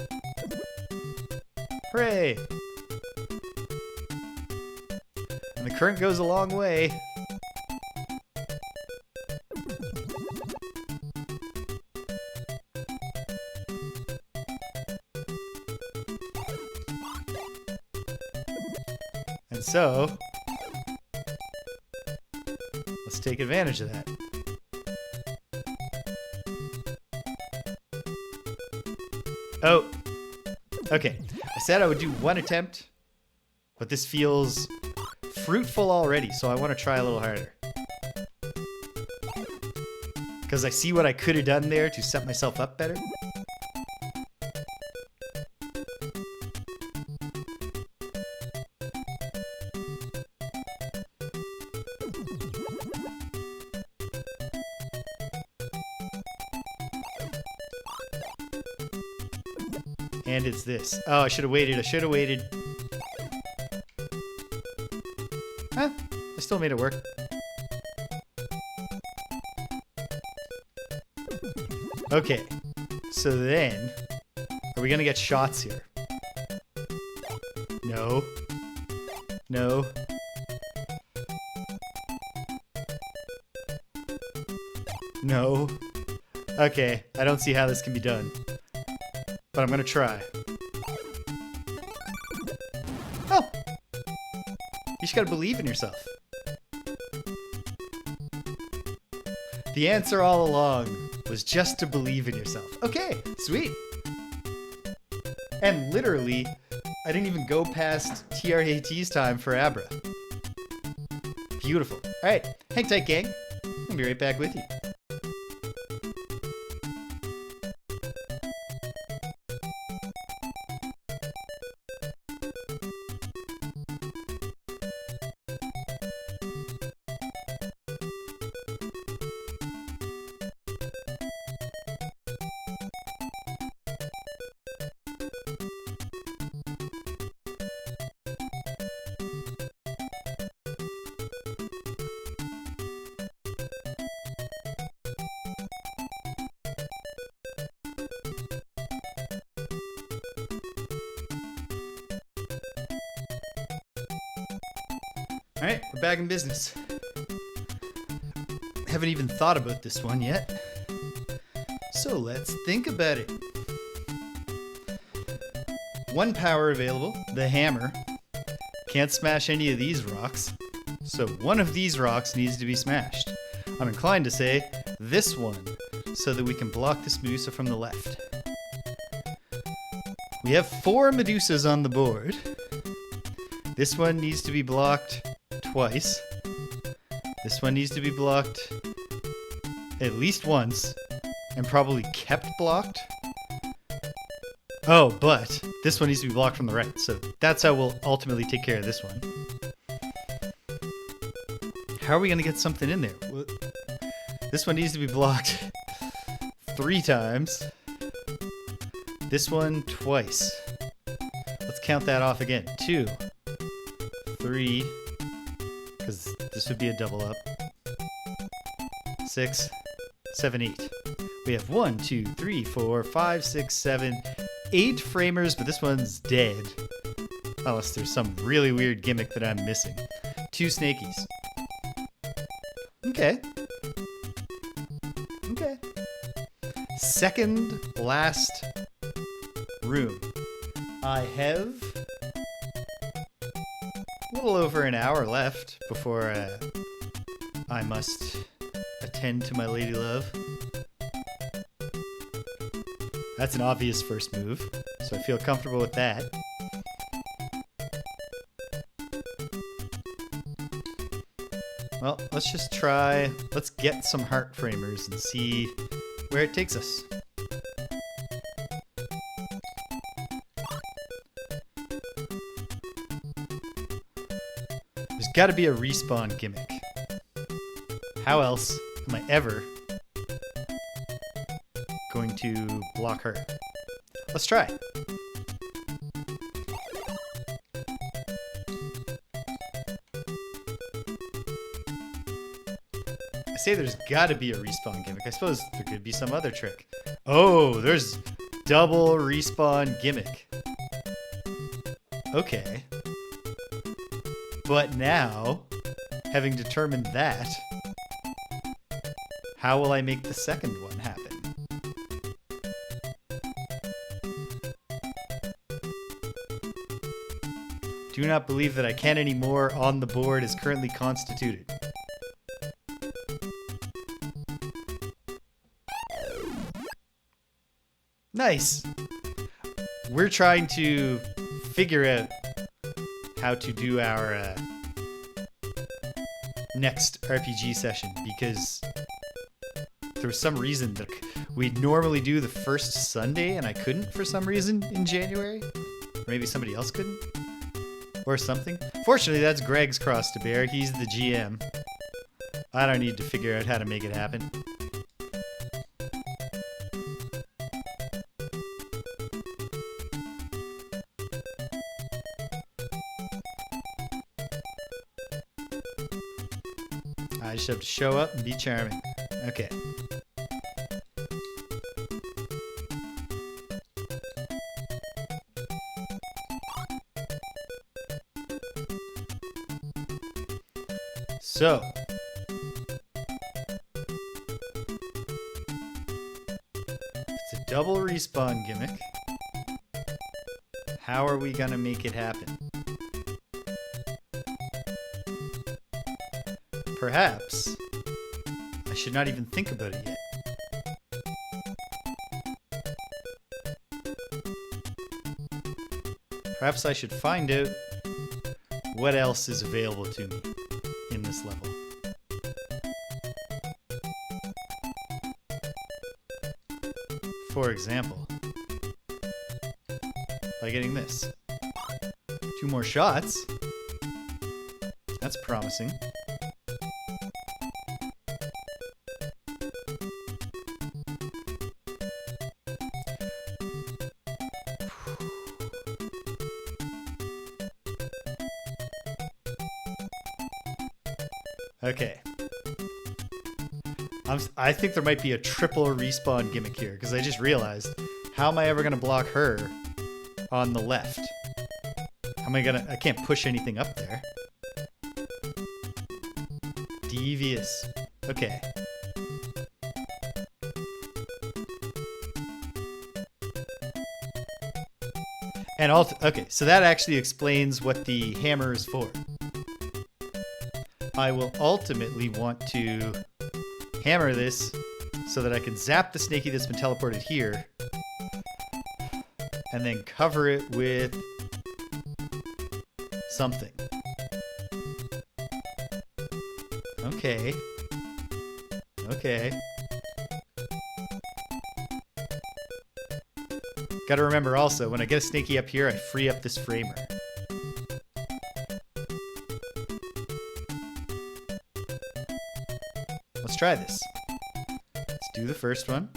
Hooray! And the current goes a long way. And so, let's take advantage of that. Oh, okay. I said I would do one attempt, but this feels fruitful already, so I want to try a little harder. Because I see what I could have done there to set myself up better. And it's this. Oh, I should have waited. I should have waited. Huh? I still made it work. Okay. So then, are we gonna get shots here? No. No. No. Okay. I don't see how this can be done. But I'm gonna try. Oh! You just gotta believe in yourself. The answer all along was just to believe in yourself. Okay, sweet. And literally, I didn't even go past TRAT's time for Abra. Beautiful. Alright, hang tight, gang. I'll be right back with you. Alright, we're back in business. Haven't even thought about this one yet. So let's think about it. One power available, the hammer. Can't smash any of these rocks. So one of these rocks needs to be smashed. I'm inclined to say this one, so that we can block this Medusa from the left. We have 4 Medusas on the board. This one needs to be blocked twice. This one needs to be blocked at least once, and probably kept blocked. Oh, but this one needs to be blocked from the right, so that's how we'll ultimately take care of this one. How are we going to get something in there? This one needs to be blocked 3 times. This one twice. Let's count that off again. 2, 3, because this would be a double up. 6, 7, 8. We have 1, 2, 3, 4, 5, 6, 7, 8 framers, but this one's dead. Unless there's some really weird gimmick that I'm missing. 2 snakies. Okay. Okay. Second last room. I have a little over an hour left before I must attend to my lady love. That's an obvious first move, so I feel comfortable with that. Well, let's just try, let's get some heart framers and see where it takes us. There's got to be a respawn gimmick. How else am I ever going to block her? Let's try. I say there's got to be a respawn gimmick. I suppose there could be some other trick. Oh, there's double respawn gimmick. Okay. But now, having determined that, how will I make the second one happen? Do not believe that I can anymore. On the board is currently constituted. Nice. We're trying to figure out how to do our next RPG session, because there was some reason that we'd normally do the first Sunday and I couldn't for some reason in January. Or maybe somebody else couldn't. Or something. Fortunately, that's Greg's cross to bear. He's the GM. I don't need to figure out how to make it happen. I just have to show up and be charming. Okay. So, it's a double respawn gimmick. How are we gonna make it happen? Perhaps I should not even think about it yet. Perhaps I should find out what else is available to me in this level. For example, by getting this. 2 more shots. That's promising. Okay. I think there might be a triple respawn gimmick here, because I just realized, how am I ever going to block her on the left? How am I going to... I can't push anything up there. Devious. Okay. And okay, so that actually explains what the hammer is for. I will ultimately want to hammer this so that I can zap the snaky that's been teleported here and then cover it with something. Okay. Okay. Gotta remember also, when I get a snaky up here, I free up this framer. Let's try this. Let's do the first one.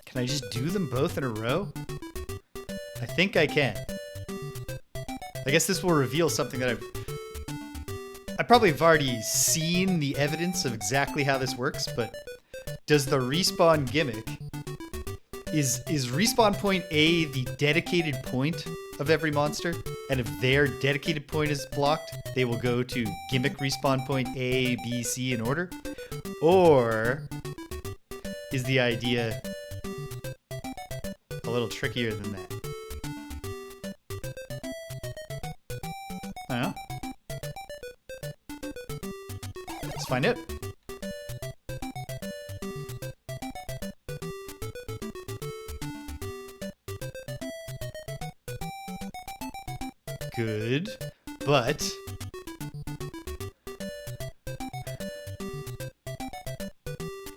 Can I just do them both in a row? I think I can. I guess this will reveal something that I probably have already seen the evidence of exactly how this works, but does the respawn gimmick... Is respawn point A the dedicated point of every monster? And if their dedicated point is blocked, they will go to gimmick respawn point A, B, C in order? Or is the idea a little trickier than that? I don't know. Let's find out. Good, but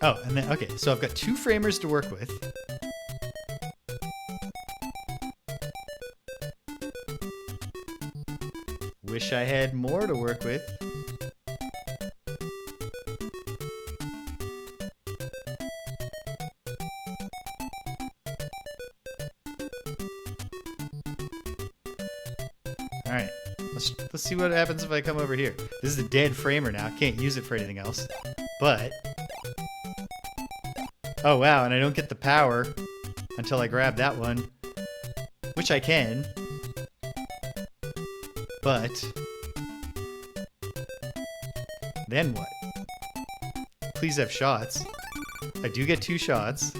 Oh, and then, okay, so I've got 2 framers to work with. Wish I had more to work with. Alright, let's see what happens if I come over here. This is a dead framer now. I can't use it for anything else. But... oh wow, and I don't get the power until I grab that one. Which I can. But... then what? Please have shots. I do get 2 shots.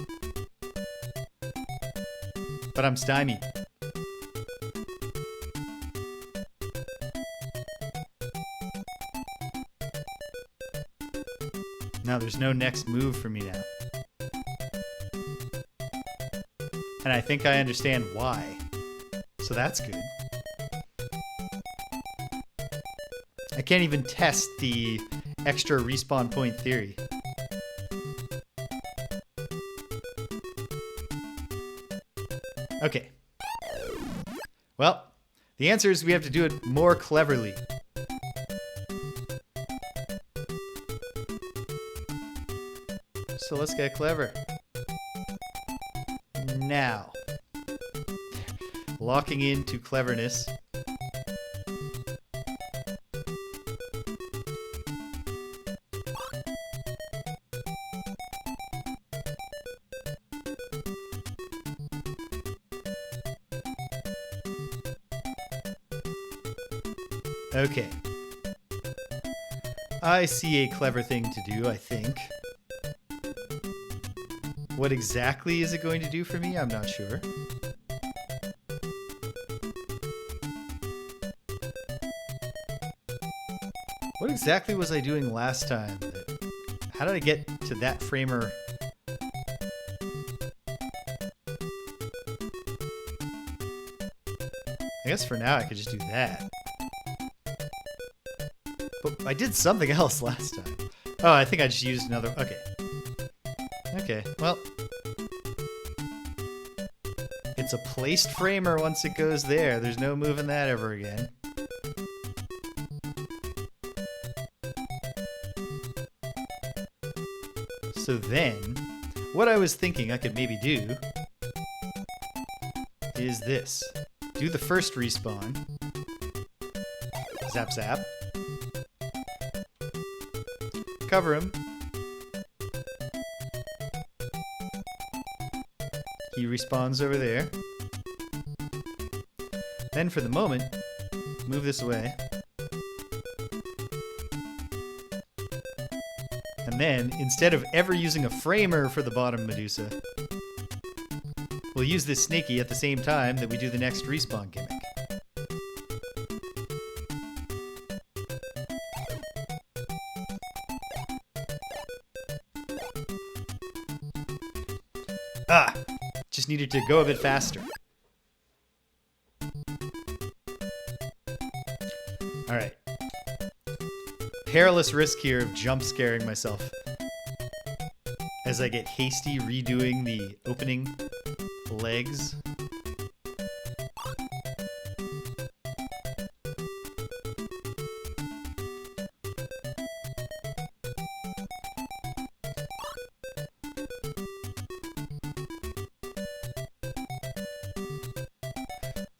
But I'm stymied. Now there's no next move for me now. And I think I understand why. So that's good. I can't even test the extra respawn point theory. Okay. Well, the answer is we have to do it more cleverly. So let's get clever. Now. Locking into cleverness. Okay. I see a clever thing to do, I think. What exactly is it going to do for me? I'm not sure. What exactly was I doing last time? How did I get to that framer? I guess for now I could just do that. But I did something else last time. Oh, I think I just used another... okay. Okay, well... it's a placed framer once it goes there. There's no moving that ever again. So then, what I was thinking I could maybe do is this. Do the first respawn. Zap zap. Cover him. He respawns over there. Then for the moment, move this away. And then, instead of ever using a framer for the bottom Medusa, we'll use this snaky at the same time that we do the next respawn gimmick. Ah! Just needed to go a bit faster. Alright. Perilous risk here of jump scaring myself as I get hasty redoing the opening legs.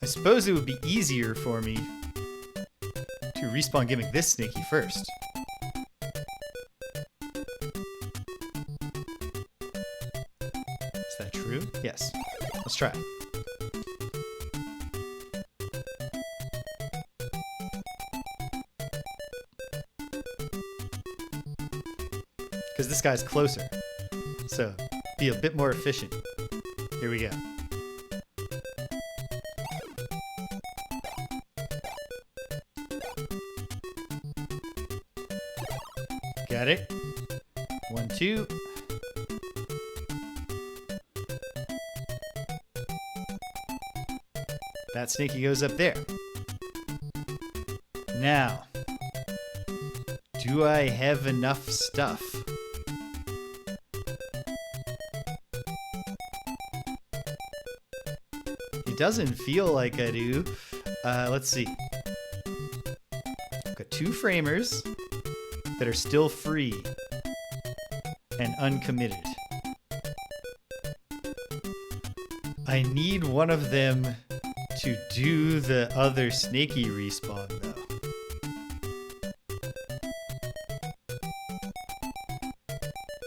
I suppose it would be easier for me to respawn gimmick this snaky first. Is that true? Yes. Let's try. Because this guy's closer. So, be a bit more efficient. Here we go. Got it. 1, 2. That snaky goes up there. Now, do I have enough stuff doesn't feel like I do. Let's see. I've got 2 framers that are still free and uncommitted. I need one of them to do the other snaky respawn, though.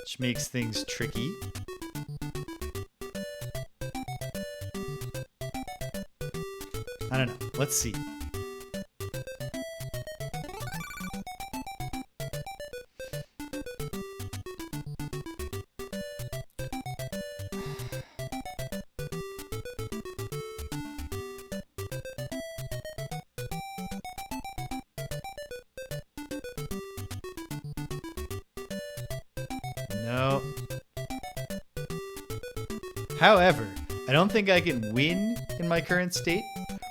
Which makes things tricky. I don't know. Let's see. No. However, I don't think I can win in my current state,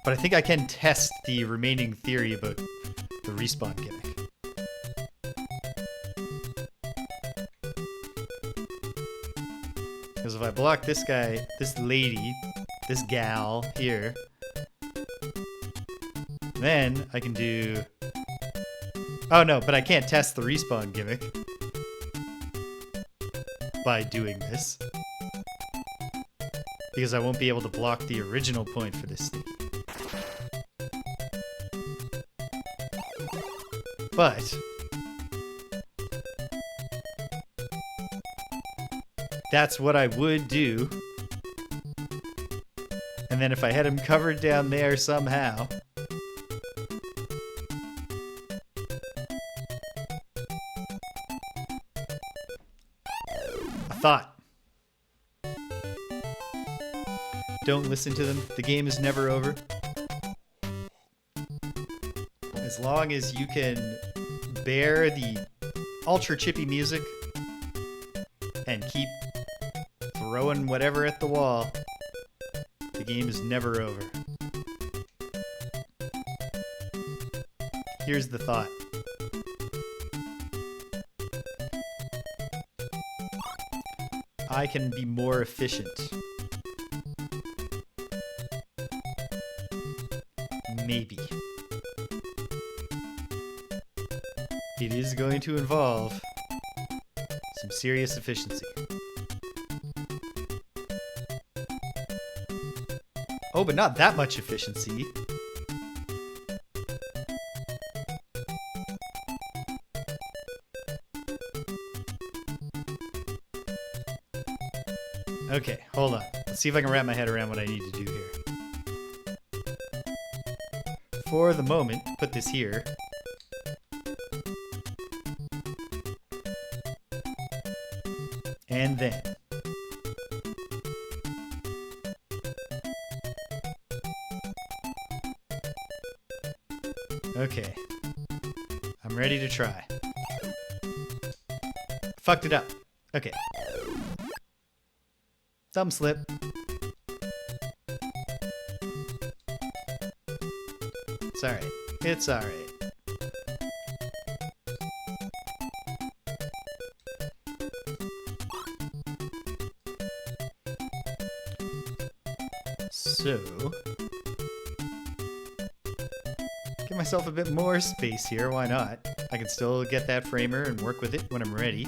but I think I can test the remaining theory about the respawn gimmick. Because if I block this guy, this lady, this gal here, then I can do... Oh no, but I can't test the respawn gimmick by doing this, because I won't be able to block the original point for this sneaky. But that's what I would do. And then if I had him covered down there somehow, thought. Don't listen to them. The game is never over. As long as you can bear the ultra chippy music and keep throwing whatever at the wall, the game is never over. Here's the thought. I can be more efficient. Maybe. It is going to involve some serious efficiency. Oh, but not that much efficiency. Okay, hold on. Let's see if I can wrap my head around what I need to do here. For the moment, put this here. And then. Okay. I'm ready to try. Fucked it up. Okay. Thumb slip. It's alright. It's alright. So, give myself a bit more space here, why not? I can still get that framer and work with it when I'm ready.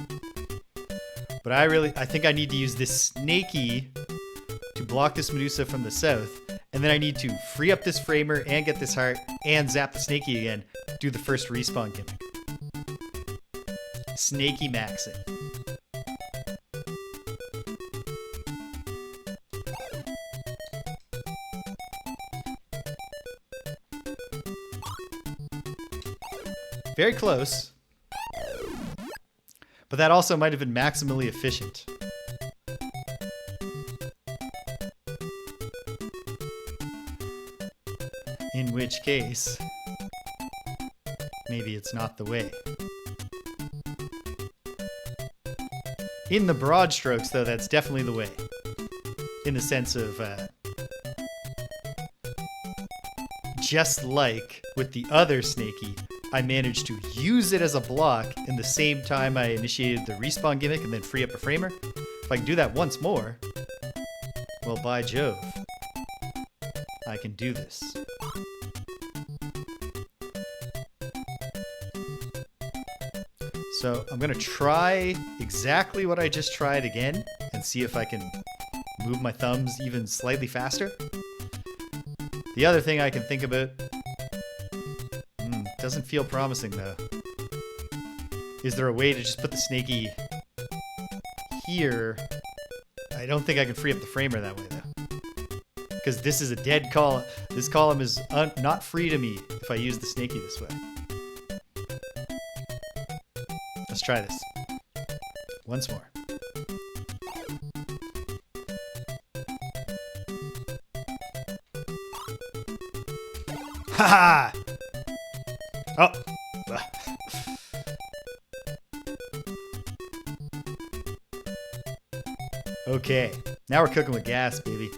But I think I need to use this snaky to block this Medusa from the south, and then I need to free up this framer and get this heart and zap the snaky again, do the first respawn gimmick. Snaky maxing. Very close. But that also might have been maximally efficient. In which case, maybe it's not the way. In the broad strokes, though, that's definitely the way. In the sense of, just like with the other snaky, I managed to use it as a block in the same time I initiated the respawn gimmick and then free up a framer. If I can do that once more, well, by Jove. I can do this. So I'm going to try exactly what I just tried again and see if I can move my thumbs even slightly faster. The other thing I can think about, doesn't feel promising though. Is there a way to just put the snaky here? I don't think I can free up the framer that way though. Because this is a dead column. This column is not free to me if I use the snaky this way. Let's try this. Once more. Ha ha! Oh! Okay, now we're cooking with gas, baby.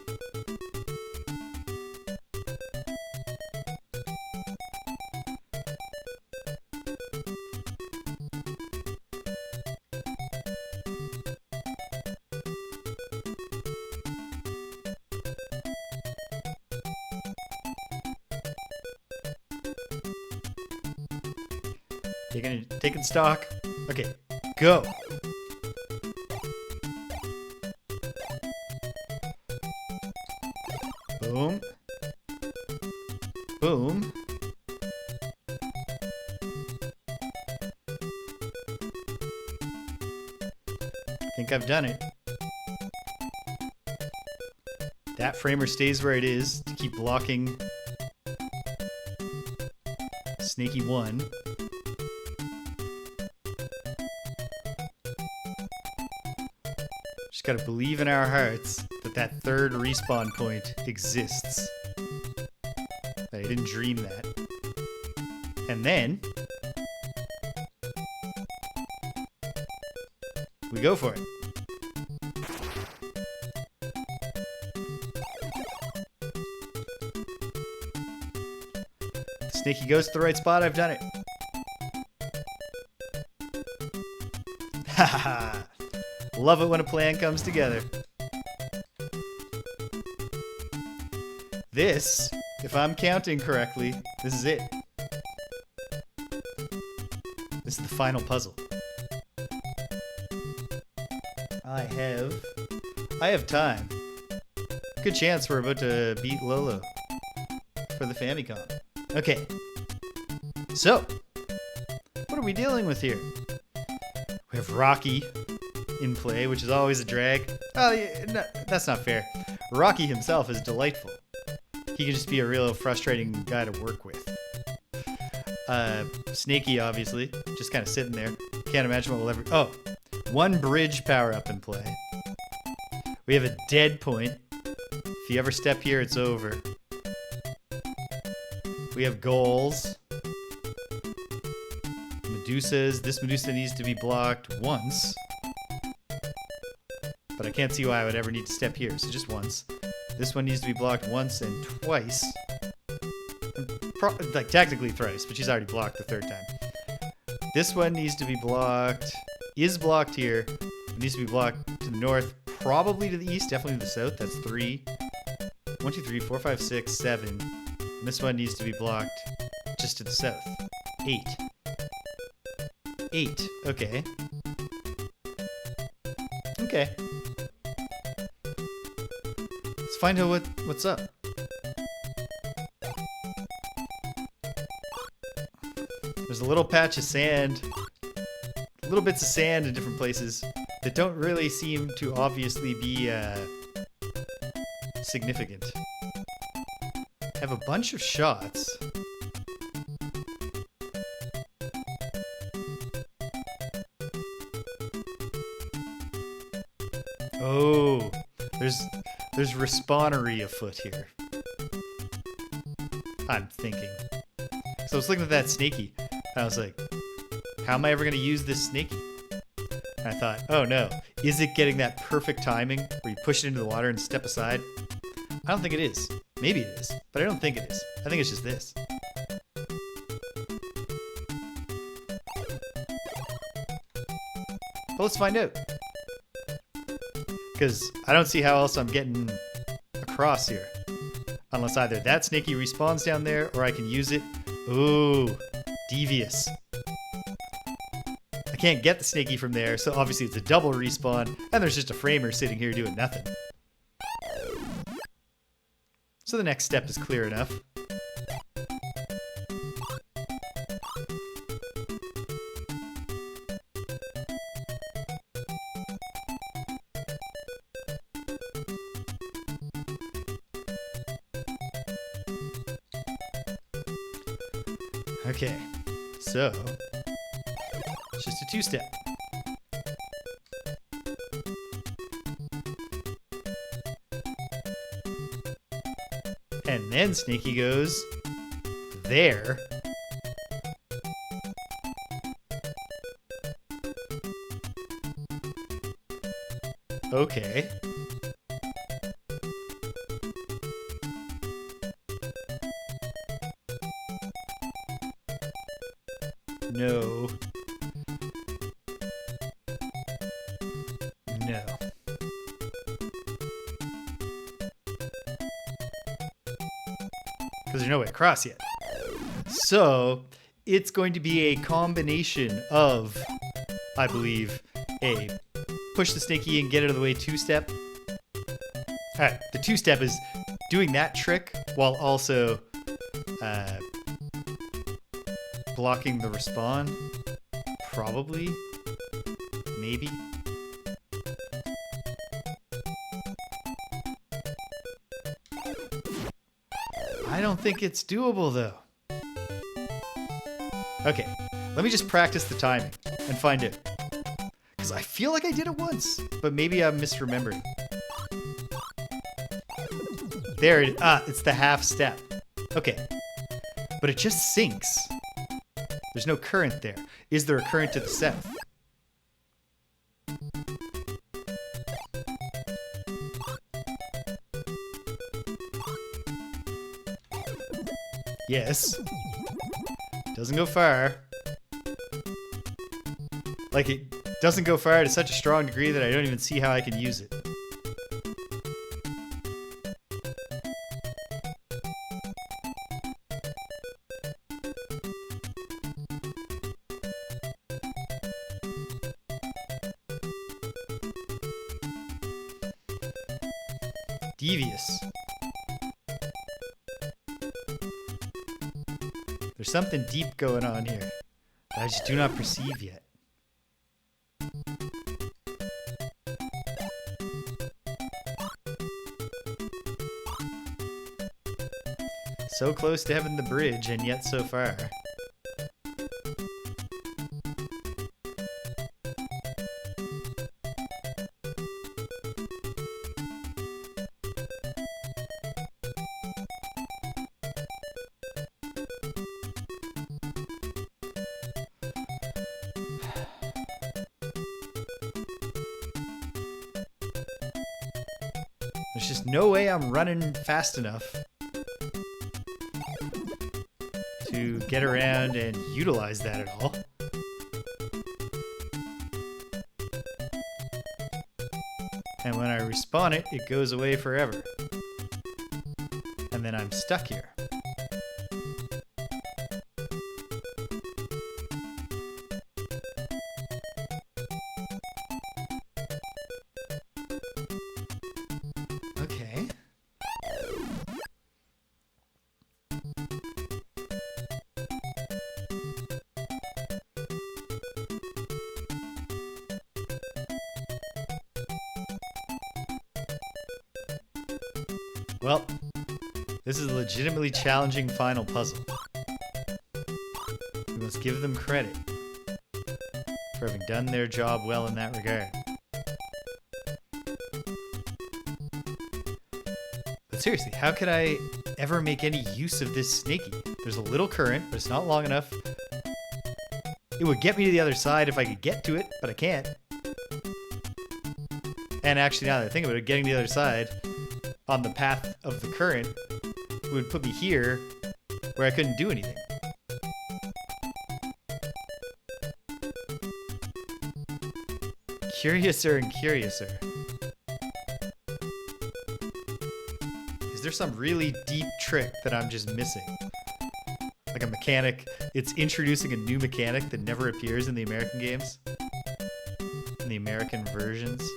Taking stock. Okay, go. Boom. Boom. I think I've done it. That framer stays where it is to keep blocking Snaky 1. Just gotta believe in our hearts that that third respawn point exists. I didn't dream that. And then we go for it. Snaky goes to the right spot. I've done it. Ha ha ha. Love it when a plan comes together. This, if I'm counting correctly, this is it. This is the final puzzle. I have time. Good chance we're about to beat Lolo for the Famicom. Okay. So, what are we dealing with here? We have Rocky in play, which is always a drag. Oh, yeah, no, that's not fair. Rocky himself is delightful. He can just be a real frustrating guy to work with. Snaky, obviously, just kind of sitting there. Can't imagine what we'll ever... Oh, one bridge power-up in play. We have a dead point. If you ever step here, it's over. We have goals. Medusas. This Medusa needs to be blocked once. But I can't see why I would ever need to step here, so just once. This one needs to be blocked once and twice. Like, technically thrice, but she's already blocked the third time. This one needs to be blocked. Is blocked here. It needs to be blocked to the north, probably to the east, definitely to the south. That's 3. 1, 2, 3, 4, 5, 6, 7. And this one needs to be blocked just to the south. 8. 8. Okay. Okay. Let's find out what's up. There's a little patch of sand, little bits of sand in different places that don't really seem to obviously be significant. Have a bunch of shots. Oh, there's respawnery afoot here. I'm thinking. So I was looking at that snaky. I was like, how am I ever going to use this snaky? And I thought, oh no, is it getting that perfect timing where you push it into the water and step aside? I don't think it is. Maybe it is, but I don't think it is. I think it's just this. But let's find out. Because I don't see how else I'm getting across here. Unless either that snaky respawns down there or I can use it. Ooh, devious. I can't get the snaky from there, so obviously it's a double respawn, and there's just a framer sitting here doing nothing. So the next step is clear enough. Okay, so it's just a two-step. And then Snaky goes there. Okay. No. No. Because there's no way across yet. So, it's going to be a combination of, I believe, a push the snaky and get out of the way two-step. Alright, the two-step is doing that trick while also blocking the respawn. Probably. Maybe. I don't think it's doable though. Okay, let me just practice the timing and find it. Because I feel like I did it once, but maybe I'm misremembering. There it is. Ah, it's the half step. Okay. But it just sinks. There's no current there. Is there a current to the south? Yes. Doesn't go far. Like, it doesn't go far to such a strong degree that I don't even see how I can use it. Devious. There's something deep going on here that I just do not perceive yet. So close to having the bridge, and yet so far. There's just no way I'm running fast enough to get around and utilize that at all. And when I respawn it, it goes away forever. And then I'm stuck here. Okay. Well, this is a legitimately challenging final puzzle. We must give them credit for having done their job well in that regard. But seriously, how could I ever make any use of this snaky? There's a little current, but it's not long enough. It would get me to the other side if I could get to it, but I can't. And actually, now that I think about it, getting to the other side on the path of the current would put me here where I couldn't do anything. Curiouser and curiouser. Is there some really deep trick that I'm just missing? Like a mechanic, it's introducing a new mechanic that never appears in the American games? In the American versions?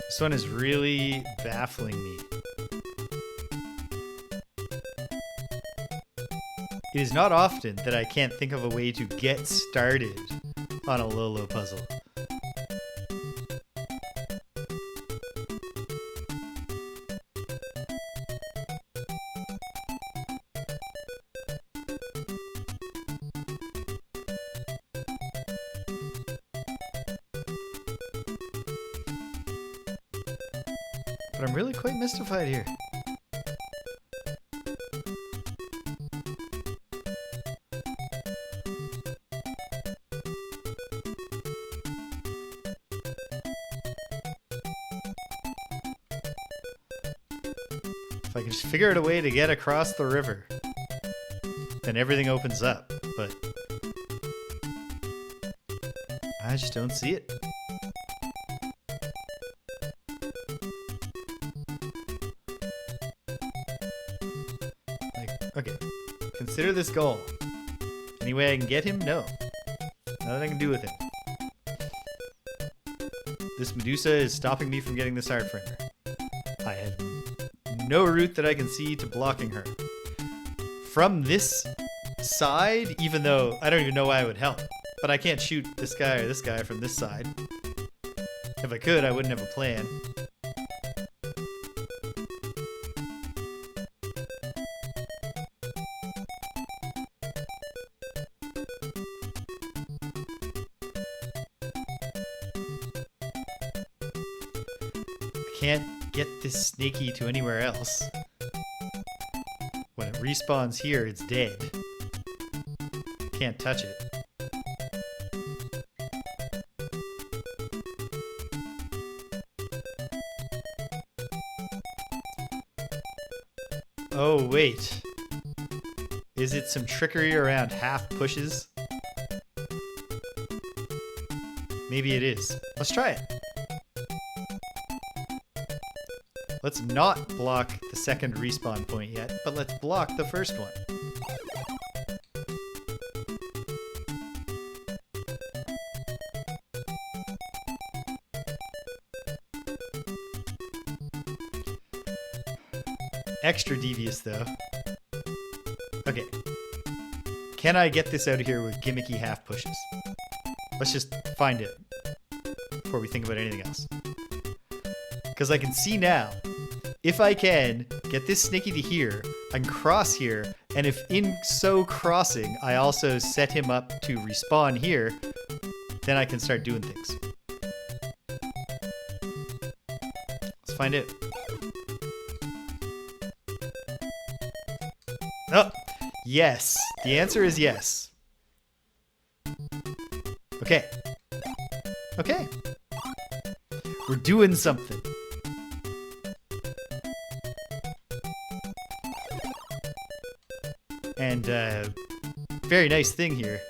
This one is really baffling me. It is not often that I can't think of a way to get started on a Lolo puzzle. But I'm really quite mystified here. If I can just figure out a way to get across the river, then everything opens up, but I just don't see it. Okay, consider this goal. Any way I can get him? No. Nothing I can do with him. This Medusa is stopping me from getting this art framer. I have no route that I can see to blocking her. From this side, even though I don't even know why I would help, but I can't shoot this guy or this guy from this side. If I could, I wouldn't have a plan. Can't get this snaky to anywhere else. When it respawns here, it's dead. Can't touch it. Oh, wait. Is it some trickery around half pushes? Maybe it is. Let's try it. Let's not block the second respawn point yet, but let's block the first one. Extra devious though. Okay. Can I get this out of here with gimmicky half pushes? Let's just find it before we think about anything else. Because I can see now, if I can get this snaky to here, I can cross here, and if in so crossing, I also set him up to respawn here, then I can start doing things. Let's find it. Oh, yes. The answer is yes. Okay. Okay. We're doing something. And, very nice thing here.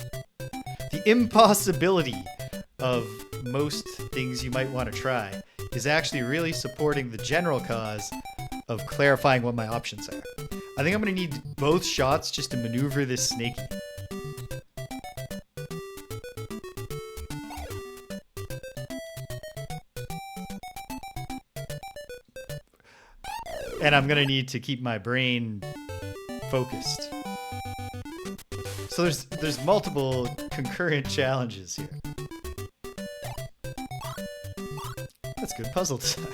The impossibility of most things you might want to try is actually really supporting the general cause of clarifying what my options are. I think I'm going to need both shots just to maneuver this snaky. And I'm gonna need to keep my brain focused. So there's multiple concurrent challenges here. That's good puzzle design.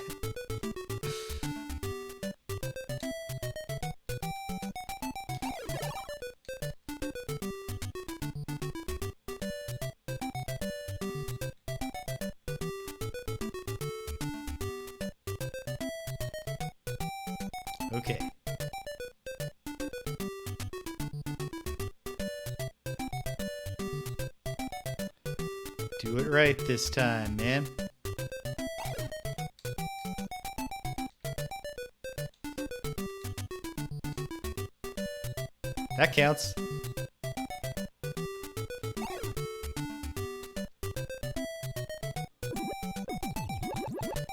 Okay. Do it right this time, man. That counts.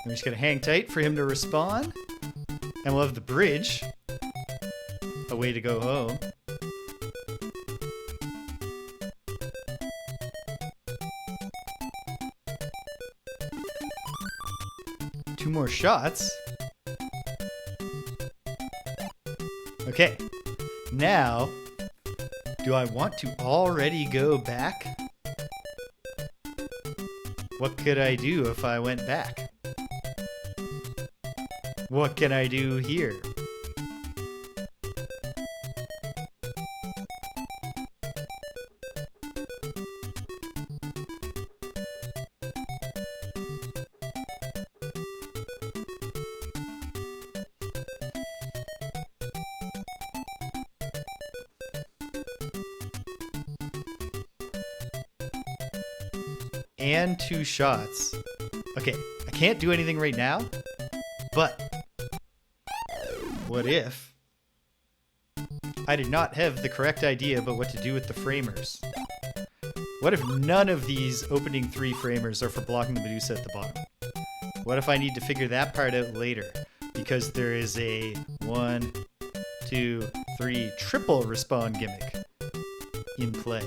We're just gonna hang tight for him to respawn. And we'll have the bridge. A way to go home. Two more shots. Okay. Now, do I want to already go back? What could I do if I went back? What can I do here? And 2 shots. Okay, I can't do anything right now, but what if I did not have the correct idea about what to do with the framers? What if none of these opening 3 framers are for blocking the Medusa at the bottom? What if I need to figure that part out later? Because there is a 1, 2, 3 triple respawn gimmick in play.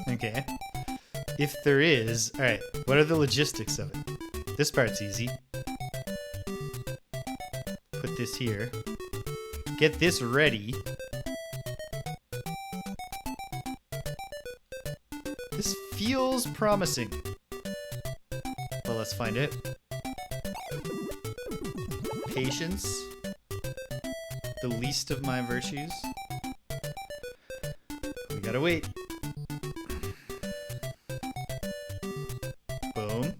Okay. If there is... Alright, what are the logistics of it? This part's easy. Put this here. Get this ready. This feels promising. Well, let's find out. Patience. The least of my virtues. We gotta wait. Boom.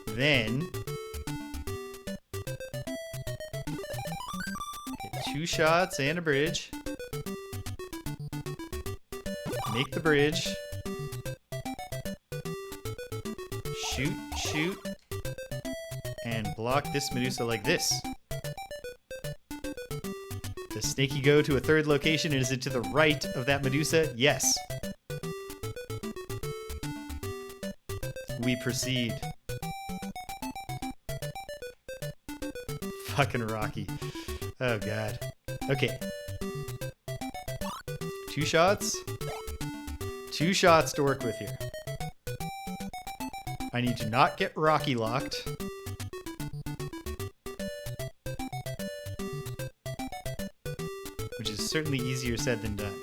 Then get 2 shots and a bridge. Make the bridge. Shoot, shoot. And block this Medusa like this. Does Snaky go to a 3rd location, and is it to the right of that Medusa? Yes. We proceed. Fucking Rocky. Oh god. Okay. 2 shots. 2 shots to work with here. I need to not get Rocky locked. Which is certainly easier said than done.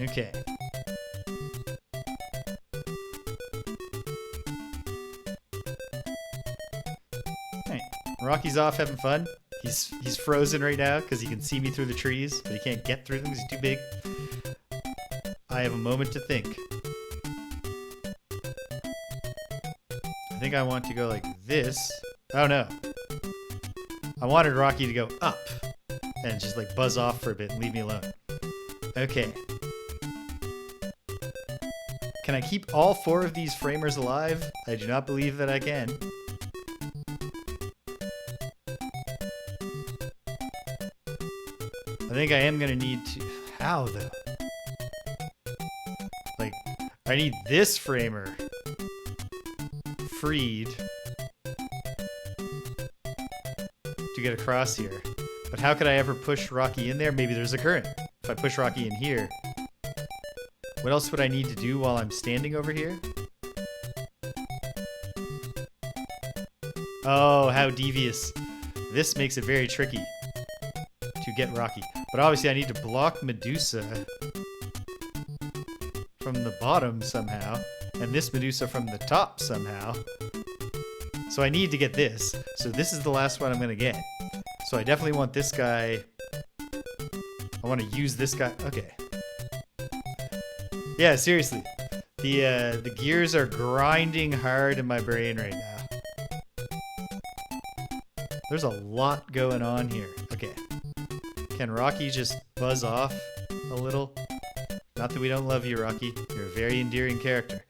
Okay. Alright. Rocky's off having fun. He's frozen right now because he can see me through the trees, but he can't get through them because he's too big. I have a moment to think. I think I want to go like this. Oh no. I wanted Rocky to go up and just like buzz off for a bit and leave me alone. Okay. Can I keep all 4 of these framers alive? I do not believe that I can. I think I am gonna need to... How, though? Like, I need this framer freed to get across here. But how could I ever push Rocky in there? Maybe there's a current. If I push Rocky in here. What else would I need to do while I'm standing over here? Oh, how devious. This makes it very tricky to get Rocky. But obviously I need to block Medusa from the bottom somehow, and this Medusa from the top somehow. So I need to get this. So this is the last one I'm gonna get. So I definitely want this guy. I want to use this guy. Okay. Yeah, seriously. The gears are grinding hard in my brain right now. There's a lot going on here. Okay. Can Rocky just buzz off a little? Not that we don't love you, Rocky. You're a very endearing character.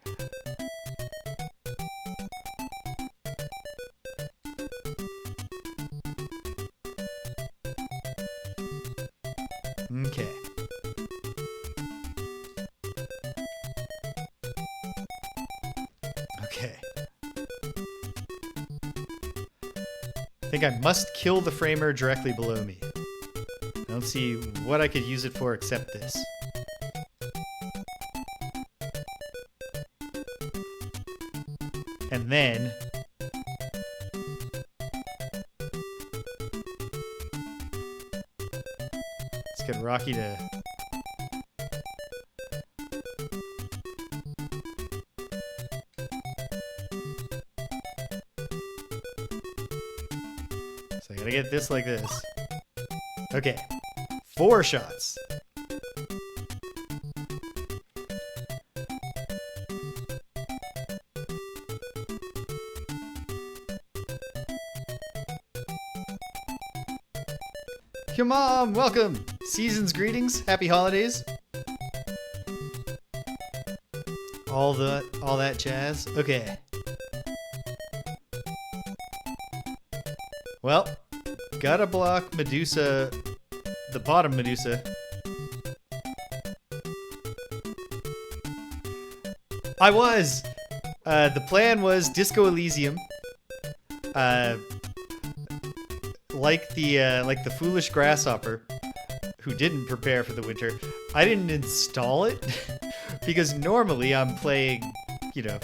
Okay. Okay. I think I must kill the framer directly below me. I don't see what I could use it for except this. And then... let's get Rocky to... So I gotta get this like this. Okay. 4 shots. Your mom, welcome! Season's greetings, happy holidays. All that jazz. Okay. Well, gotta block Medusa, the bottom Medusa. I was! The plan was Disco Elysium. Like the foolish grasshopper who didn't prepare for the winter, I didn't install it because normally I'm playing, you know,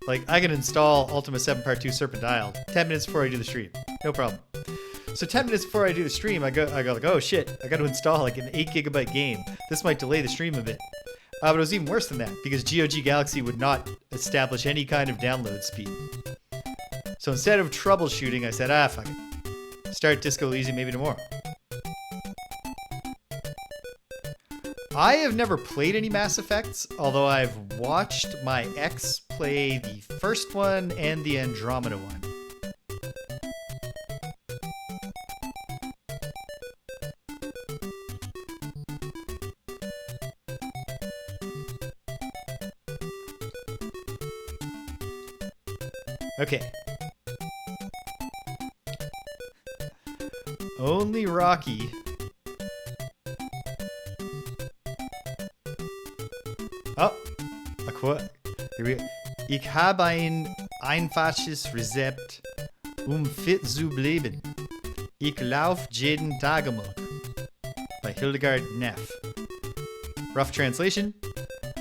like I can install Ultima 7 Part 2 Serpent Isle 10 minutes before I do the stream. No problem. So 10 minutes before I do the stream, I go like, oh shit, I got to install like an 8 GB game. This might delay the stream a bit. But it was even worse than that because GOG Galaxy would not establish any kind of download speed. So instead of troubleshooting, I said, fuck it. Start Disco Elysium maybe tomorrow. I have never played any Mass Effects, although I've watched my ex play the first one and the Andromeda one. Okay. Only Rocky. Oh, here we go. Ich habe ein einfaches Rezept, fit zu bleiben. Ich lauf jeden Tag amok. By Hildegard Neff. Rough translation.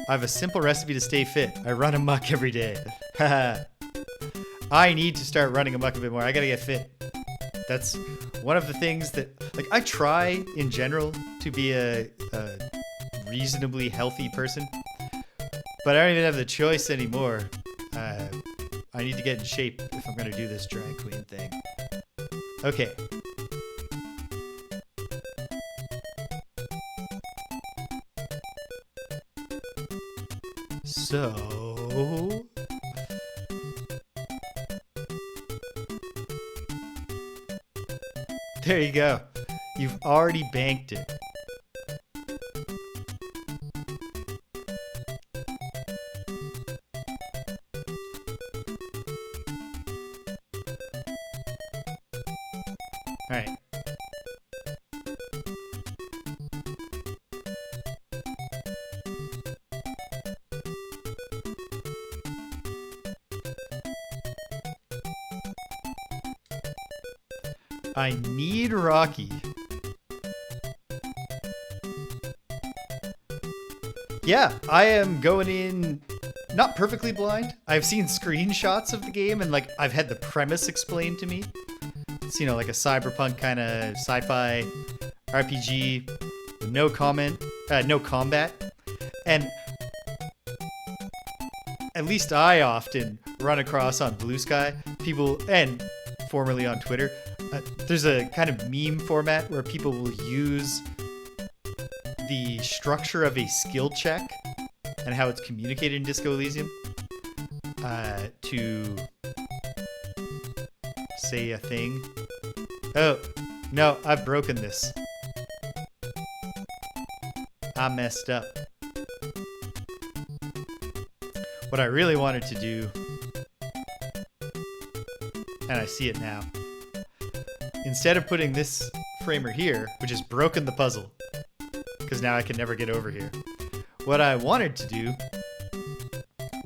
I have a simple recipe to stay fit. I run amok every day. Haha. I need to start running amok a bit more. I gotta get fit. That's one of the things that, like, I try in general to be a reasonably healthy person, but I don't even have the choice anymore. I need to get in shape if I'm gonna do this drag queen thing. Okay. So... there you go. You've already banked it. Alright. I need Rocky. Yeah, I am going in not perfectly blind. I've seen screenshots of the game and like I've had the premise explained to me. It's, you know, like a cyberpunk kind of sci-fi RPG, no combat. And at least I often run across on Blue Sky people, and formerly on Twitter, there's a kind of meme format where people will use the structure of a skill check and how it's communicated in Disco Elysium to say a thing. Oh, no, I've broken this. I messed up. What I really wanted to do, and I see it now, instead of putting this framer here, which has broken the puzzle, because now I can never get over here, what I wanted to do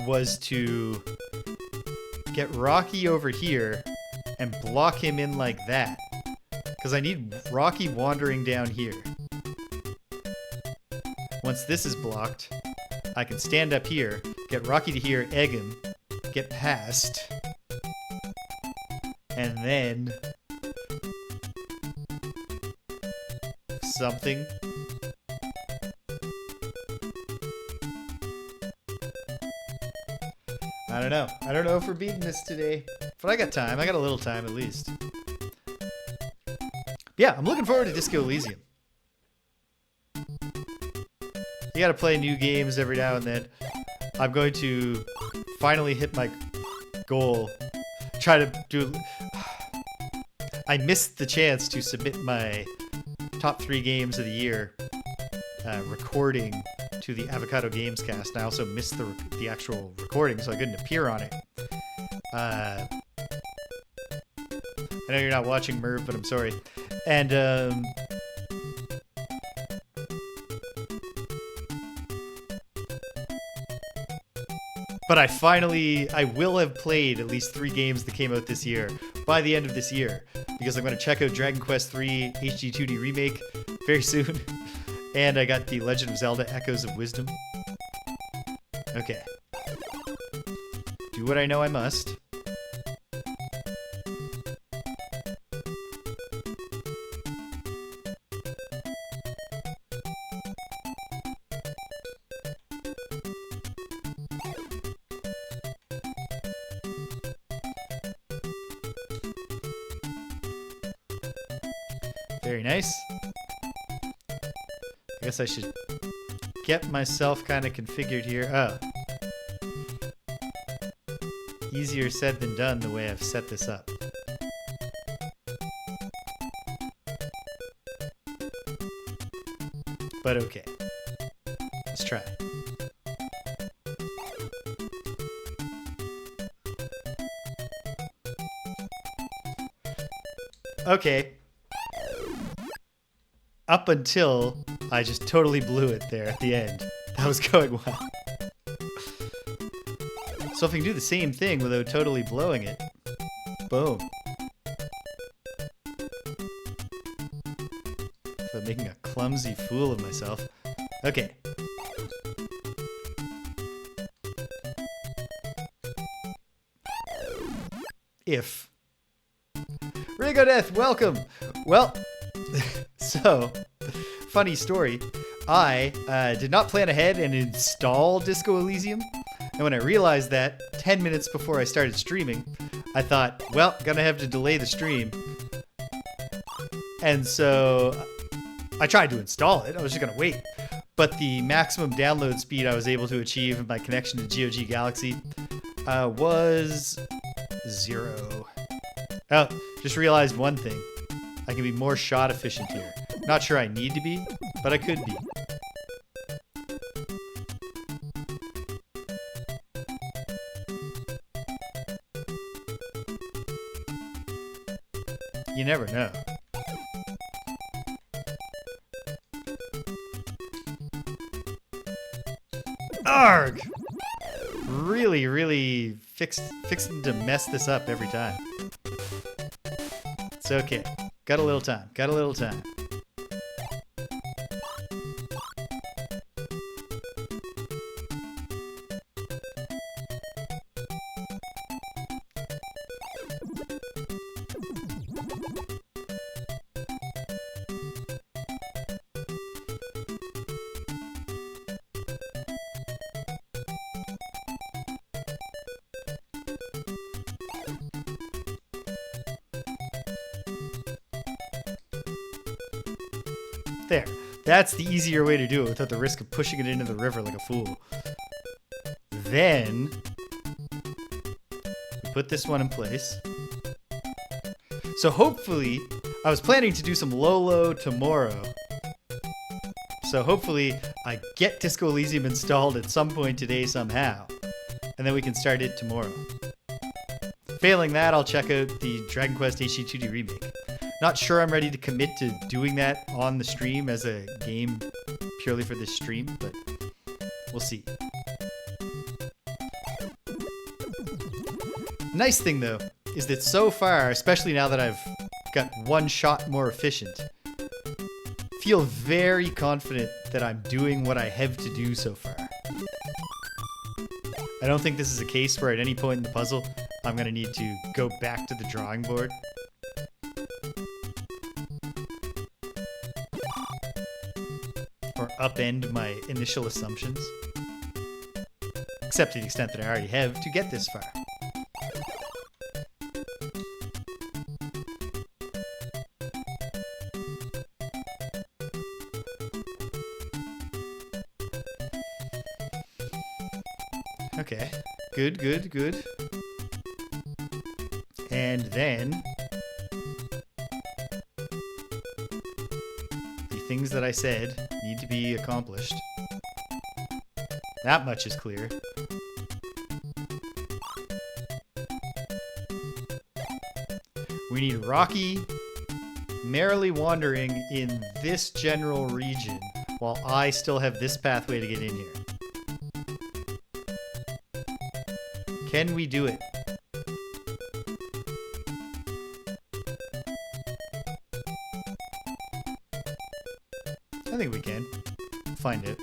was to get Rocky over here and block him in like that, because I need Rocky wandering down here. Once this is blocked, I can stand up here, get Rocky to here, egg him, get past, and then something. I don't know. I don't know if we're beating this today, but I got time. I got a little time at least. Yeah, I'm looking forward to Disco Elysium. You gotta play new games every now and then. I'm going to finally hit my goal. Try to do... I missed the chance to submit my top 3 games of the year recording to the Avocado Gamescast. I also missed the actual recording, so I couldn't appear on it. I know you're not watching, Merv, but I'm sorry. And but I will have played at least 3 games that came out this year by the end of this year, because I'm going to check out Dragon Quest III HD 2D Remake very soon. And I got the Legend of Zelda Echoes of Wisdom. Okay. Do what I know I must. Very nice. I guess I should get myself kind of configured here. Oh. Easier said than done the way I've set this up. But okay. Let's try. Okay. Up until I just totally blew it there at the end. That was going well. So if I can do the same thing without totally blowing it, boom. So I'm making a clumsy fool of myself. Okay. If. Ringo Death, welcome! Well, so, funny story. I did not plan ahead and install Disco Elysium. And when I realized that 10 minutes before I started streaming, I thought, well, gonna have to delay the stream. And so I tried to install it. I was just gonna wait. But the maximum download speed I was able to achieve in my connection to GOG Galaxy was 0. Oh, just realized one thing. I can be more shot efficient here. Not sure I need to be, but I could be. You never know. Arg! Really, really fixing to mess this up every time. It's okay. Got a little time. Got a little time. There. That's the easier way to do it without the risk of pushing it into the river like a fool. Then we put this one in place. So hopefully, I was planning to do some Lolo tomorrow. So hopefully I get Disco Elysium installed at some point today somehow. And then we can start it tomorrow. Failing that, I'll check out the Dragon Quest HD2D remake. Not sure I'm ready to commit to doing that on the stream as a game purely for this stream, but we'll see. Nice thing though, is that so far, especially now that I've got one shot more efficient, feel very confident that I'm doing what I have to do so far. I don't think this is a case where at any point in the puzzle, I'm gonna need to go back to the drawing board. Or upend my initial assumptions. Except to the extent that I already have to get this far. Okay. Good, good, good. And then the things that I said need to be accomplished. That much is clear. We need Rocky merrily wandering in this general region while I still have this pathway to get in here. Can we do it? I think we can. Find it.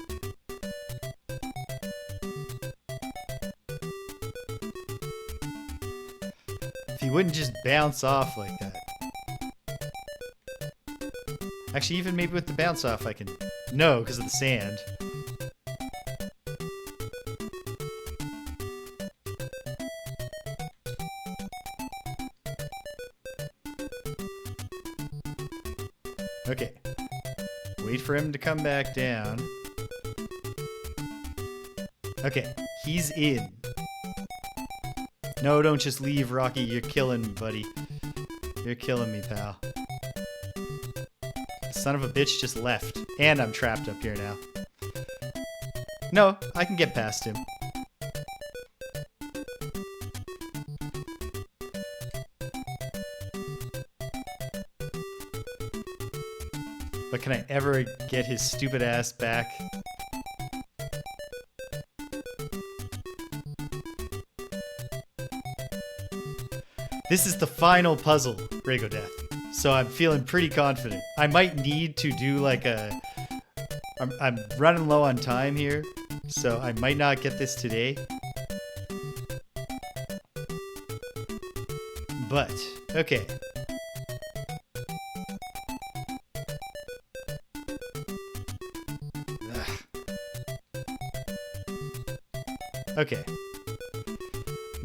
If he wouldn't just bounce off like that. Actually, even maybe with the bounce off I can... No, because of the sand. Okay. Wait for him to come back down. Okay, he's in. No, don't just leave, Rocky. You're killing me, buddy. You're killing me, pal. Son of a bitch just left. And I'm trapped up here now. No, I can get past him. But can I ever get his stupid ass back? This is the final puzzle, Rago Death. So I'm feeling pretty confident. I might need to do like a... I'm running low on time here, so I might not get this today. But, okay. Okay.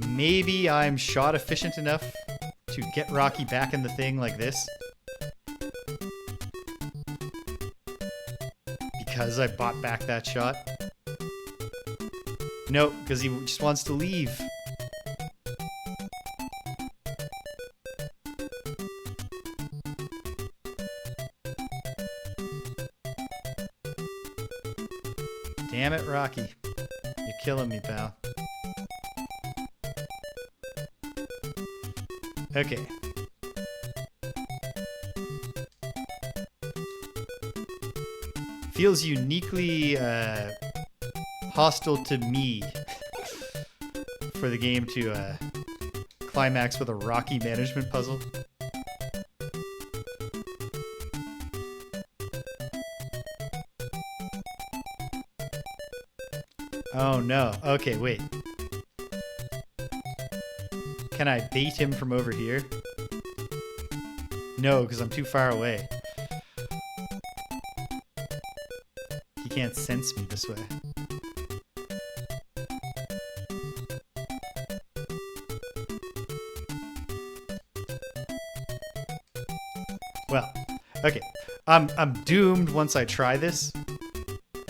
Maybe I'm shot efficient enough to get Rocky back in the thing like this. Because I bought back that shot. Nope, because he just wants to leave. Damn it, Rocky. You're killing me, pal. Okay. Feels uniquely hostile to me for the game to climax with a rocky management puzzle. Oh no. Okay, wait. Can I bait him from over here? No, because I'm too far away. He can't sense me this way. Well, okay. I'm doomed once I try this,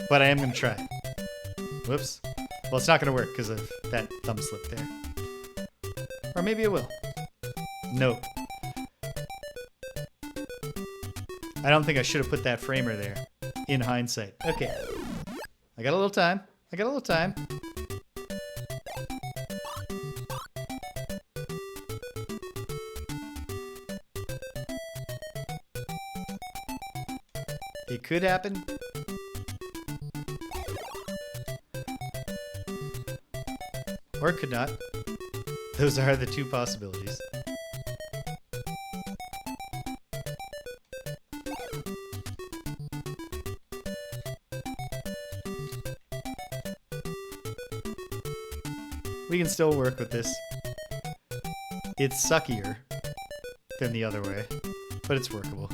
but I am gonna try. Whoops. Well, it's not gonna work because of that thumb slip there. Or maybe it will. No. I don't think I should have put that framer there, in hindsight. Okay. I got a little time. I got a little time. It could happen. Or it could not. Those are the two possibilities. We can still work with this. It's suckier than the other way, but it's workable.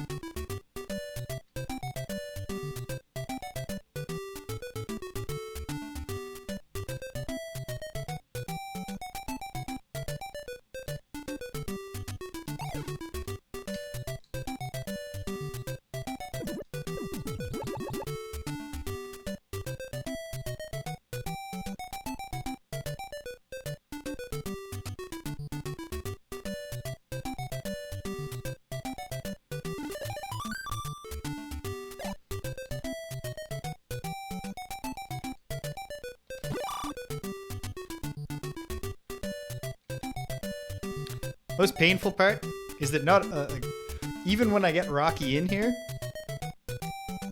Most painful part is that not even when I get Rocky in here,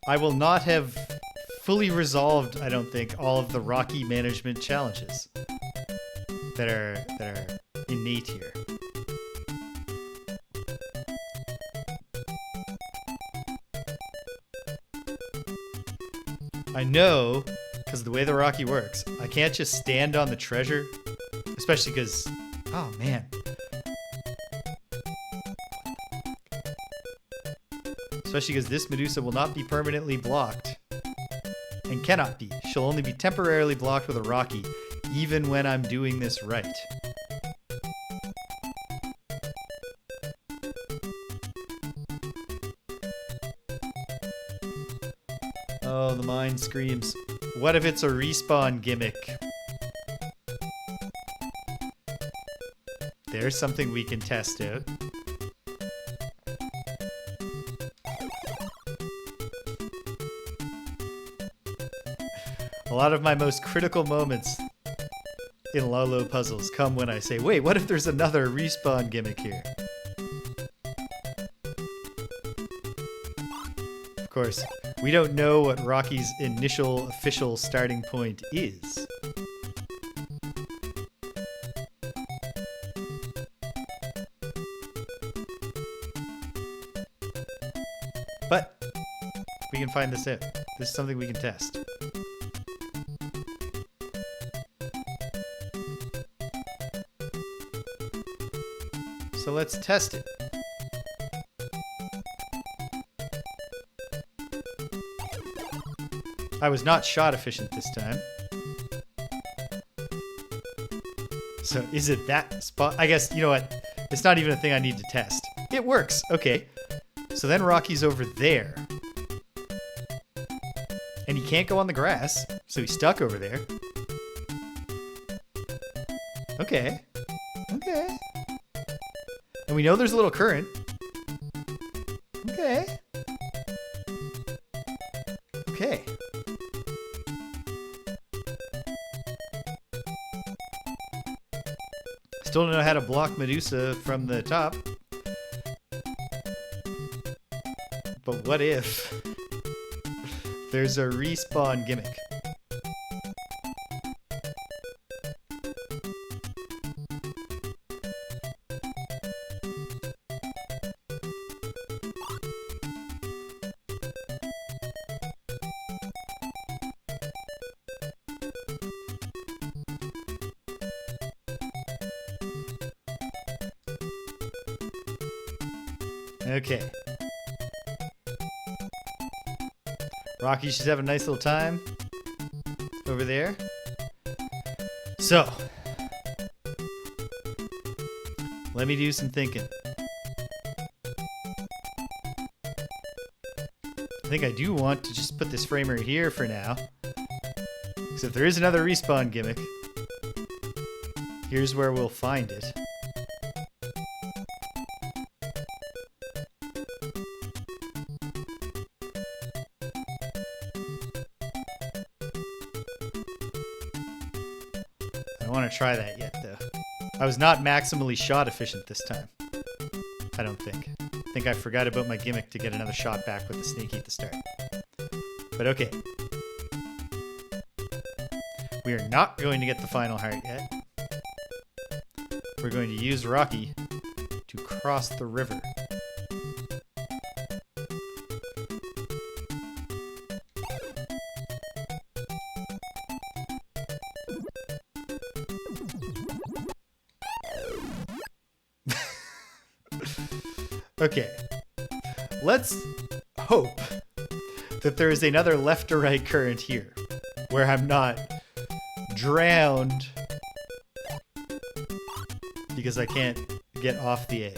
I will not have fully resolved, I don't think, all of the Rocky management challenges that are innate here. I know, because the way the Rocky works, I can't just stand on the treasure, especially because, oh man. Especially because this Medusa will not be permanently blocked. And cannot be. She'll only be temporarily blocked with a Rocky, even when I'm doing this right. Oh, the mind screams. What if it's a respawn gimmick? There's something we can test out. A lot of my most critical moments in Lolo puzzles come when I say, wait, what if there's another respawn gimmick here? Of course, we don't know what Rocky's initial official starting point is. But we can find this out. This is something we can test. So let's test it. I was not shot efficient this time. So is it that spot? I guess, you know what? It's not even a thing I need to test. It works. Okay. So then Rocky's over there. And he can't go on the grass, so he's stuck over there. Okay. Okay. And we know there's a little current. Okay. Okay. Still don't know how to block Medusa from the top. But what if there's a respawn gimmick? Okay. Rocky should have a nice little time over there. So, let me do some thinking. I think I do want to just put this framer here for now. Because if there is another respawn gimmick, here's where we'll find it. I don't want to try that yet, though. I was not maximally shot efficient this time. I don't think. I think I forgot about my gimmick to get another shot back with the sneaky at the start. But okay. We are not going to get the final heart yet. We're going to use Rocky to cross the river. Okay, let's hope that there is another left or right current here, where I'm not drowned because I can't get off the egg.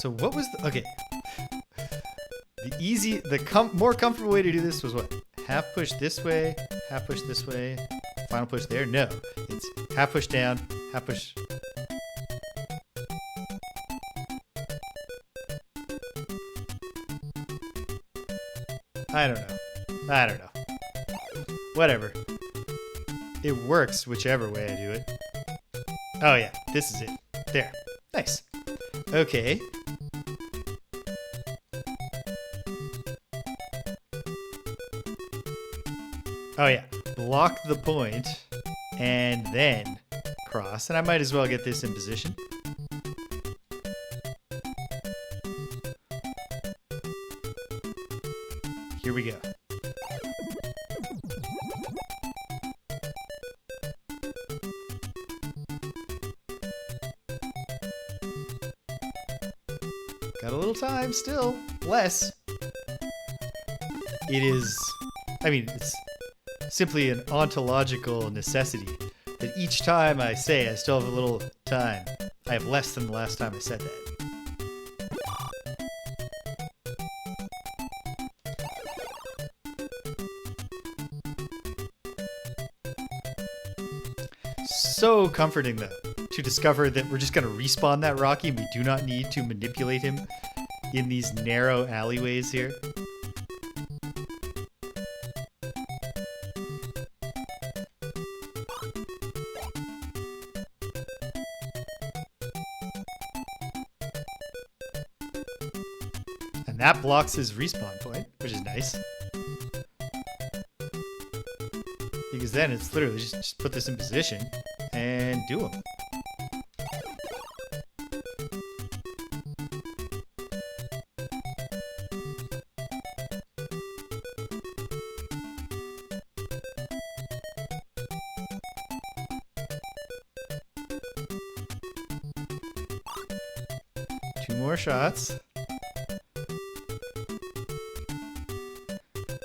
So what was the... Okay. The more comfortable way to do this was what? Half push this way, half push this way, final push there? No. It's half push down, half push... I don't know. Whatever. It works whichever way I do it. Oh yeah, this is it. There. Nice. Okay. Oh yeah, block the point and then cross. And I might as well get this in position. Here we go. Got a little time still. Less. It is... I mean, it's simply an ontological necessity that each time I say I still have a little time, I have less than the last time I said that. So comforting, though, to discover that we're just going to respawn that Rocky and we do not need to manipulate him in these narrow alleyways here. And that blocks his respawn point, which is nice. Because then it's literally just put this in position and do him. Two more shots.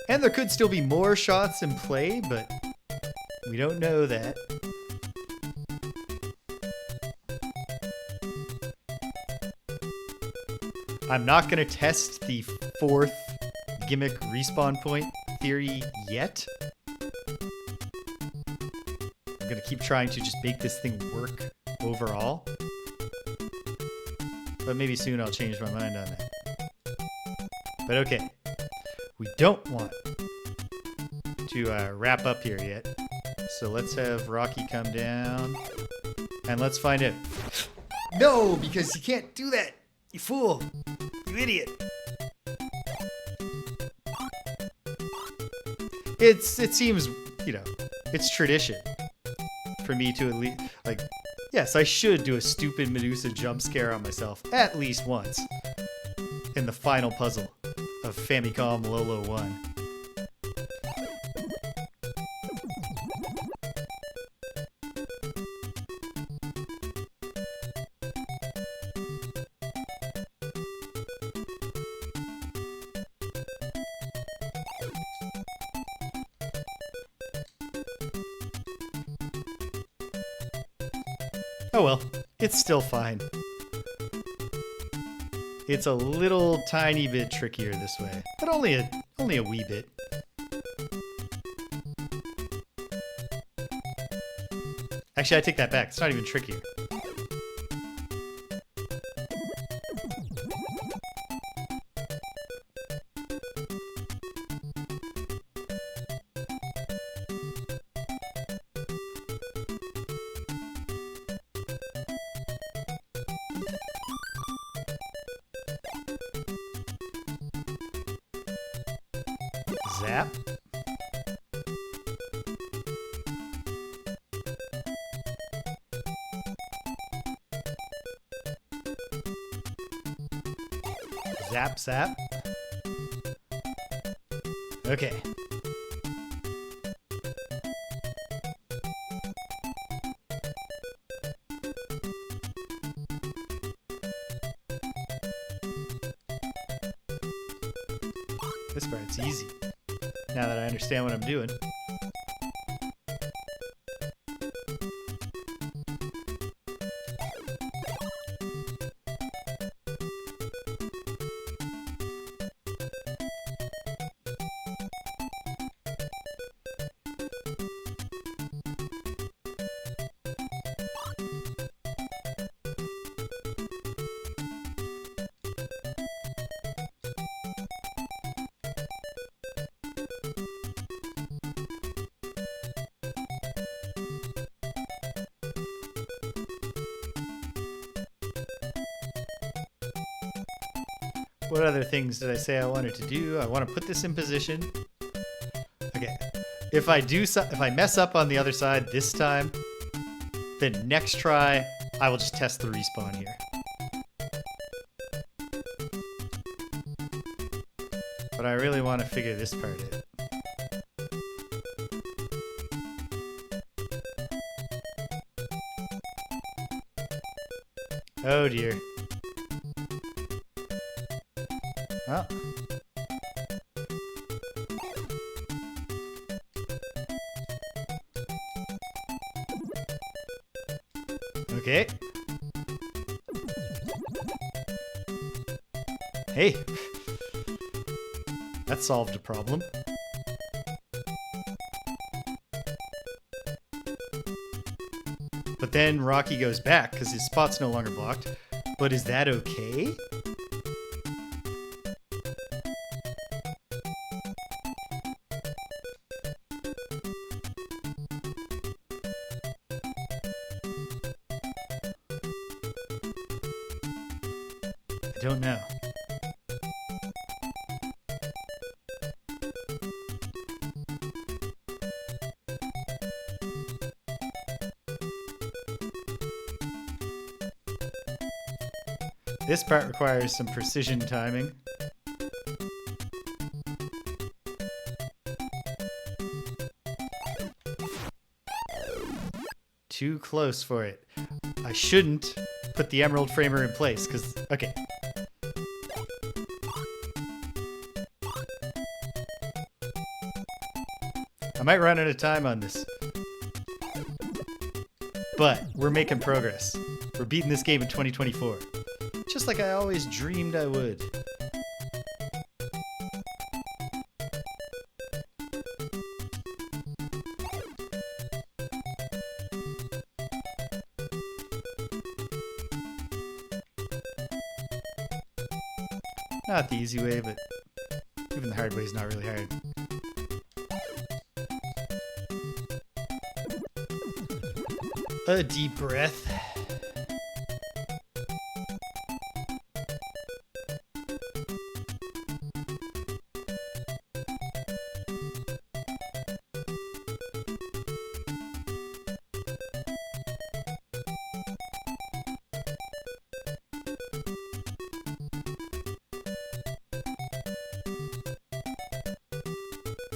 And there could still be more shots in play, but we don't know that. I'm not going to test the fourth gimmick respawn point theory yet. I'm going to keep trying to just make this thing work overall. But maybe soon I'll change my mind on that. But okay. We don't want to wrap up here yet. So let's have Rocky come down. And let's find out. No, because you can't do that. You fool. You idiot. It seems, you know, it's tradition for me to at least, like, Yes, I should do a stupid Medusa jump scare on myself at least once in the final puzzle of Famicom Lolo 1. Oh well, it's still fine. It's a little tiny bit trickier this way, but only a wee bit. Actually, I take that back. It's not even trickier. Zap. Zap, zap. Okay. This part's easy, now that I understand what I'm doing. What other things did I say I wanted to do? I want to put this in position. Okay. If I mess up on the other side this time, then next try, I will just test the respawn here. But I really want to figure this part out. Oh dear. Well. Okay. Hey. That solved a problem. But then Rocky goes back because his spot's no longer blocked. But is that okay? I don't know. This part requires some precision timing. Too close for it. I shouldn't put the emerald framer in place, because... Okay. I might run out of time on this. But we're making progress. We're beating this game in 2024. Just like I always dreamed I would. Not the easy way, but even the hard way is not really hard. A deep breath.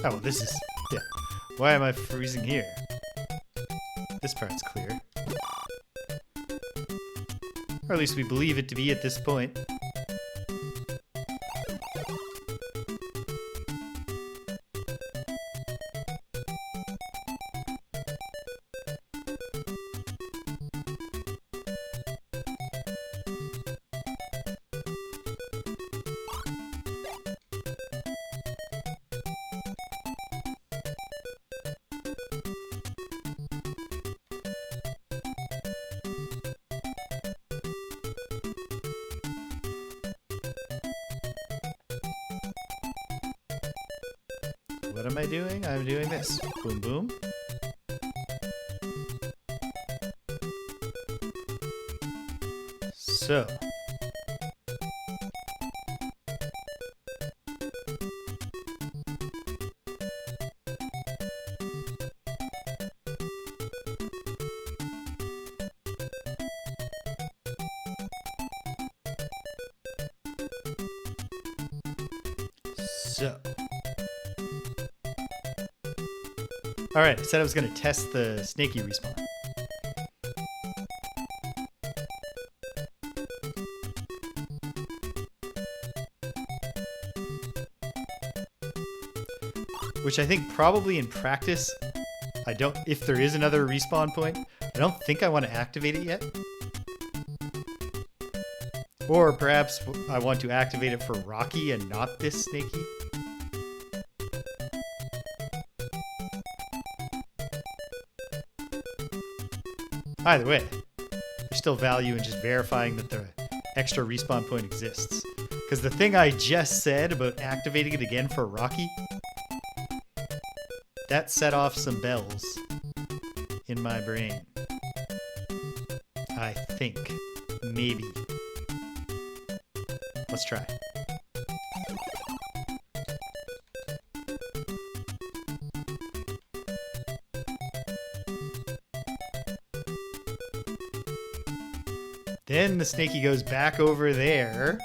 Oh, well, this is... Yeah. Why am I freezing here? This part's clear. Or at least we believe it to be at this point. What am I doing? I'm doing this. Boom, boom. So. Alright, I said I was going to test the snaky respawn. Which I think probably in practice, if there is another respawn point, I don't think I want to activate it yet. Or perhaps I want to activate it for Rocky and not this snaky. Either way, there's still value in just verifying that the extra respawn point exists. Because the thing I just said about activating it again for Rocky, that set off some bells in my brain. I think. Maybe. Let's try. Then the snaky goes back over there.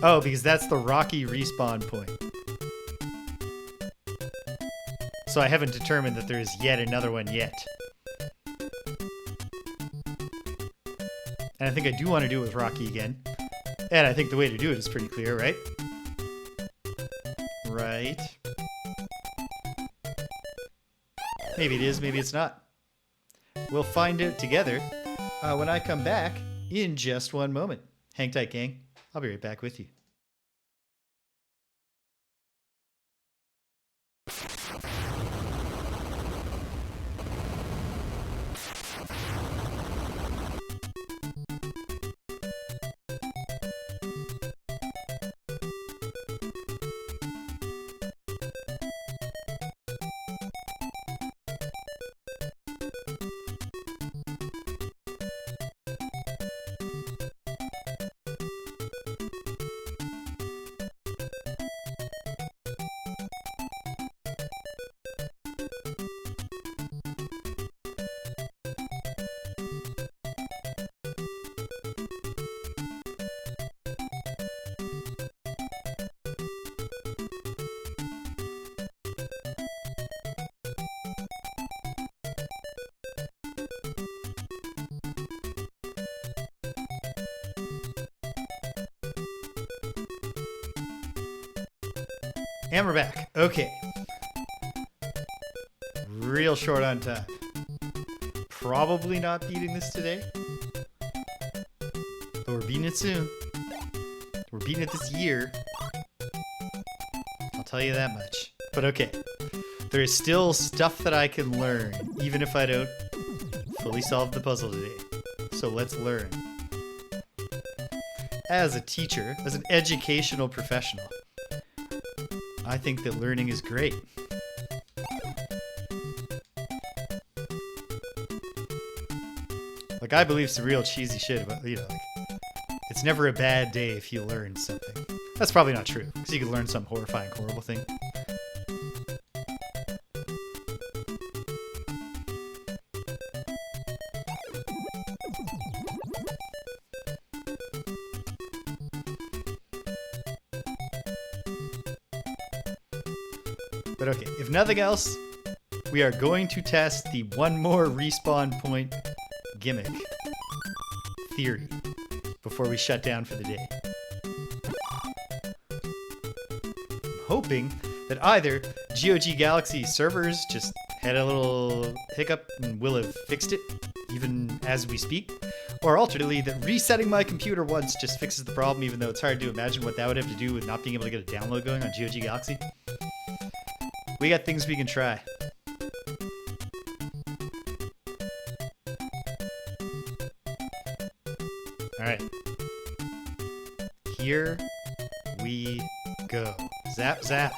Oh, because that's the Rocky respawn point. So I haven't determined that there is yet another one yet. And I think I do want to do it with Rocky again. And I think the way to do it is pretty clear, right? Right. Maybe it is, maybe it's not. We'll find out together when I come back in just one moment. Hang tight, gang. I'll be right back with you. And we're back. Okay. Real short on time. Probably not beating this today. But we're beating it soon. We're beating it this year. I'll tell you that much. But okay. There is still stuff that I can learn, even if I don't fully solve the puzzle today. So let's learn. As a teacher, as an educational professional, I think that learning is great. Like, I believe some real cheesy shit about, like, it's never a bad day if you learn something. That's probably not true, because you could learn some horrifying, horrible thing. But okay, if nothing else, we are going to test the one more respawn point gimmick theory before we shut down for the day. I'm hoping that either GOG Galaxy servers just had a little hiccup and will have fixed it even as we speak, or alternately that resetting my computer once just fixes the problem, even though it's hard to imagine what that would have to do with not being able to get a download going on GOG Galaxy. We got things we can try. Alright. Here we go. Zap, zap.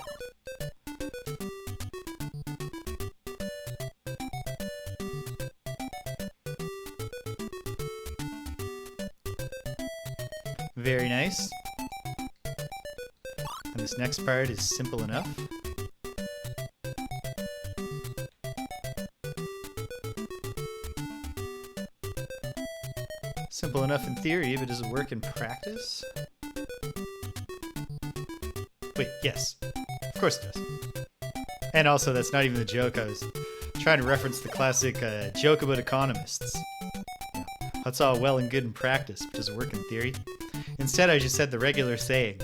Very nice. And this next part is simple enough. Simple enough in theory, but does it work in practice? Wait, yes. Of course it does. And also, that's not even the joke. I was trying to reference the classic joke about economists. You know, that's all well and good in practice, but does it work in theory? Instead, I just said the regular saying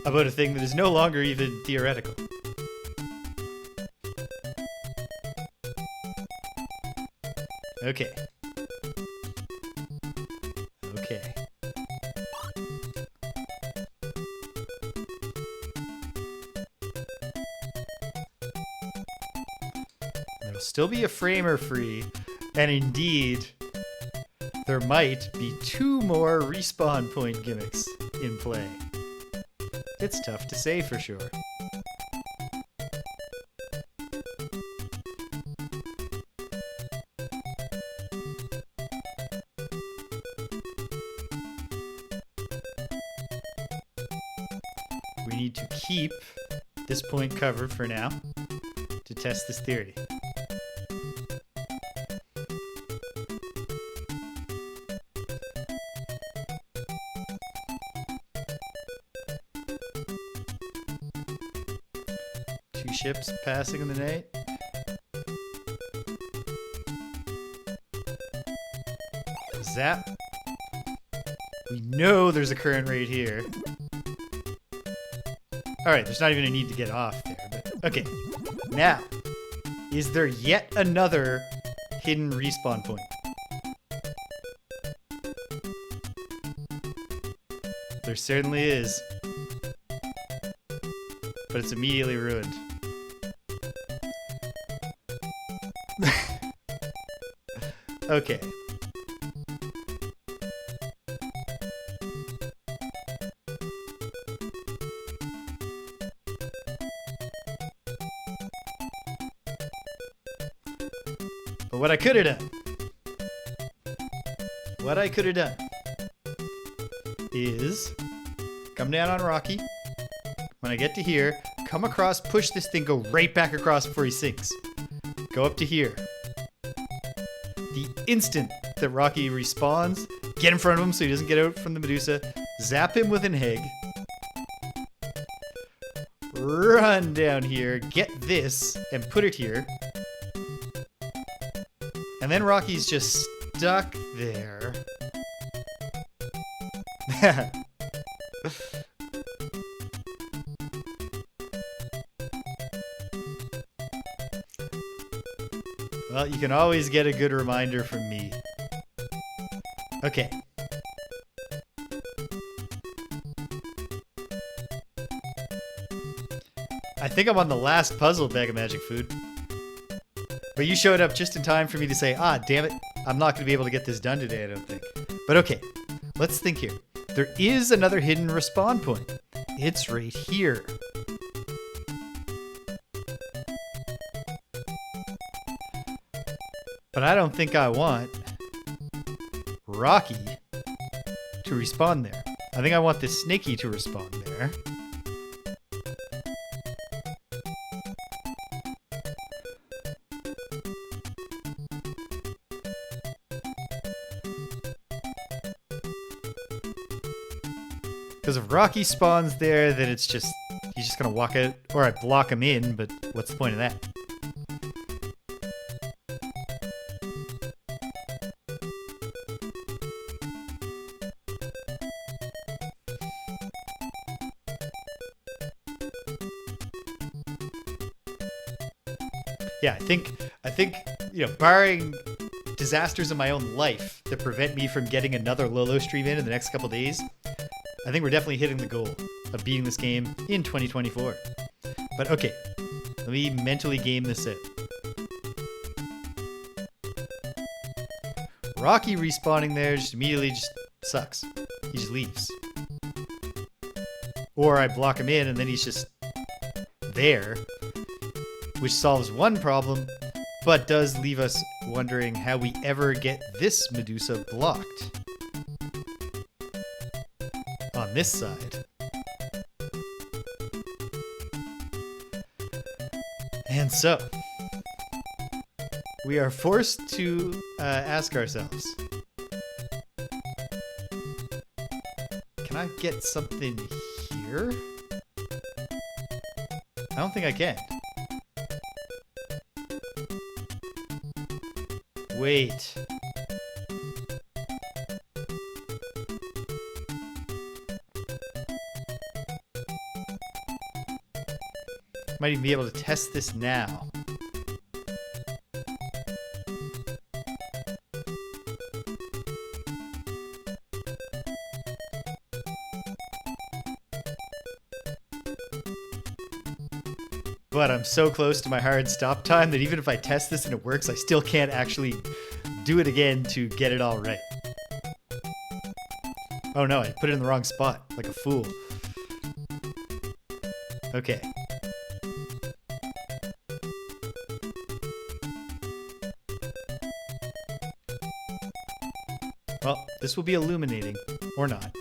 about a thing that is no longer even theoretical. Okay. Okay. There'll still be a framer free, and indeed, there might be 2 more respawn point gimmicks in play. It's tough to say for sure. We need to keep this point covered for now to test this theory. Ships passing in the night. Zap. We know there's a current right here. Alright, there's not even a need to get off there, but okay. Now, is there yet another hidden respawn point? There certainly is. But it's immediately ruined. Okay. But what I could have done, is come down on Rocky. When I get to here, come across, push this thing, go right back across before he sinks. Go up to here. The instant that Rocky respawns, get in front of him so he doesn't get out from the Medusa, zap him with an egg, run down here, get this, and put it here. And then Rocky's just stuck there. Well, you can always get a good reminder from me. Okay. I think I'm on the last puzzle, Bag of Magic Food. But you showed up just in time for me to say, ah, damn it, I'm not going to be able to get this done today, I don't think. But okay, let's think here. There is another hidden respawn point. It's right here. But I don't think I want Rocky to respawn there. I think I want this Snaky to respawn there. Because if Rocky spawns there, then it's just, he's just gonna walk out, or I block him in, but what's the point of that? Yeah, I think, barring disasters in my own life that prevent me from getting another Lolo stream in the next couple days, I think we're definitely hitting the goal of beating this game in 2024. But okay, let me mentally game this out. Rocky respawning there just immediately just sucks. He just leaves. Or I block him in and then he's just there, which solves one problem, but does leave us wondering how we ever get this Medusa blocked on this side. And so, we are forced to ask ourselves, can I get something here? I don't think I can. Wait. Might even be able to test this now. But I'm so close to my hard stop time that even if I test this and it works, I still can't actually do it again to get it all right. Oh no, I put it in the wrong spot, like a fool. Okay. Well, this will be illuminating, or not.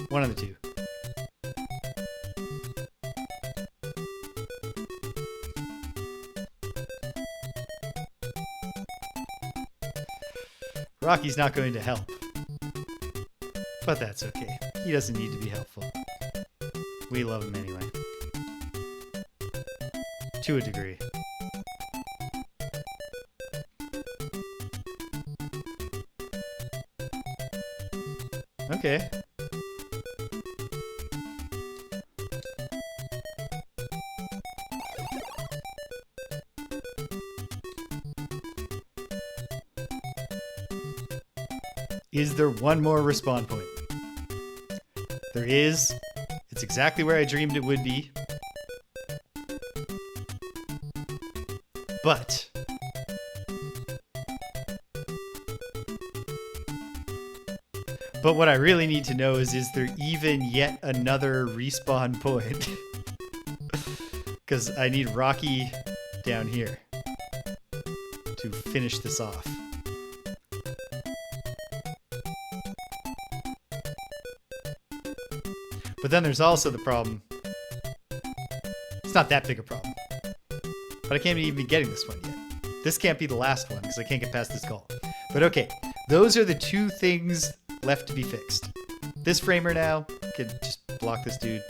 One of the two. Rocky's not going to help. But that's okay. He doesn't need to be helpful. We love him anyway. To a degree. Okay. Is there one more respawn point? There is. It's exactly where I dreamed it would be. But what I really need to know is there even yet another respawn point? Because I need Rocky down here to finish this off. But then there's also the problem. It's not that big a problem. But I can't even be getting this one yet. This can't be the last one because I can't get past this goal. But okay, those are the two things left to be fixed. This framer now can just block this dude.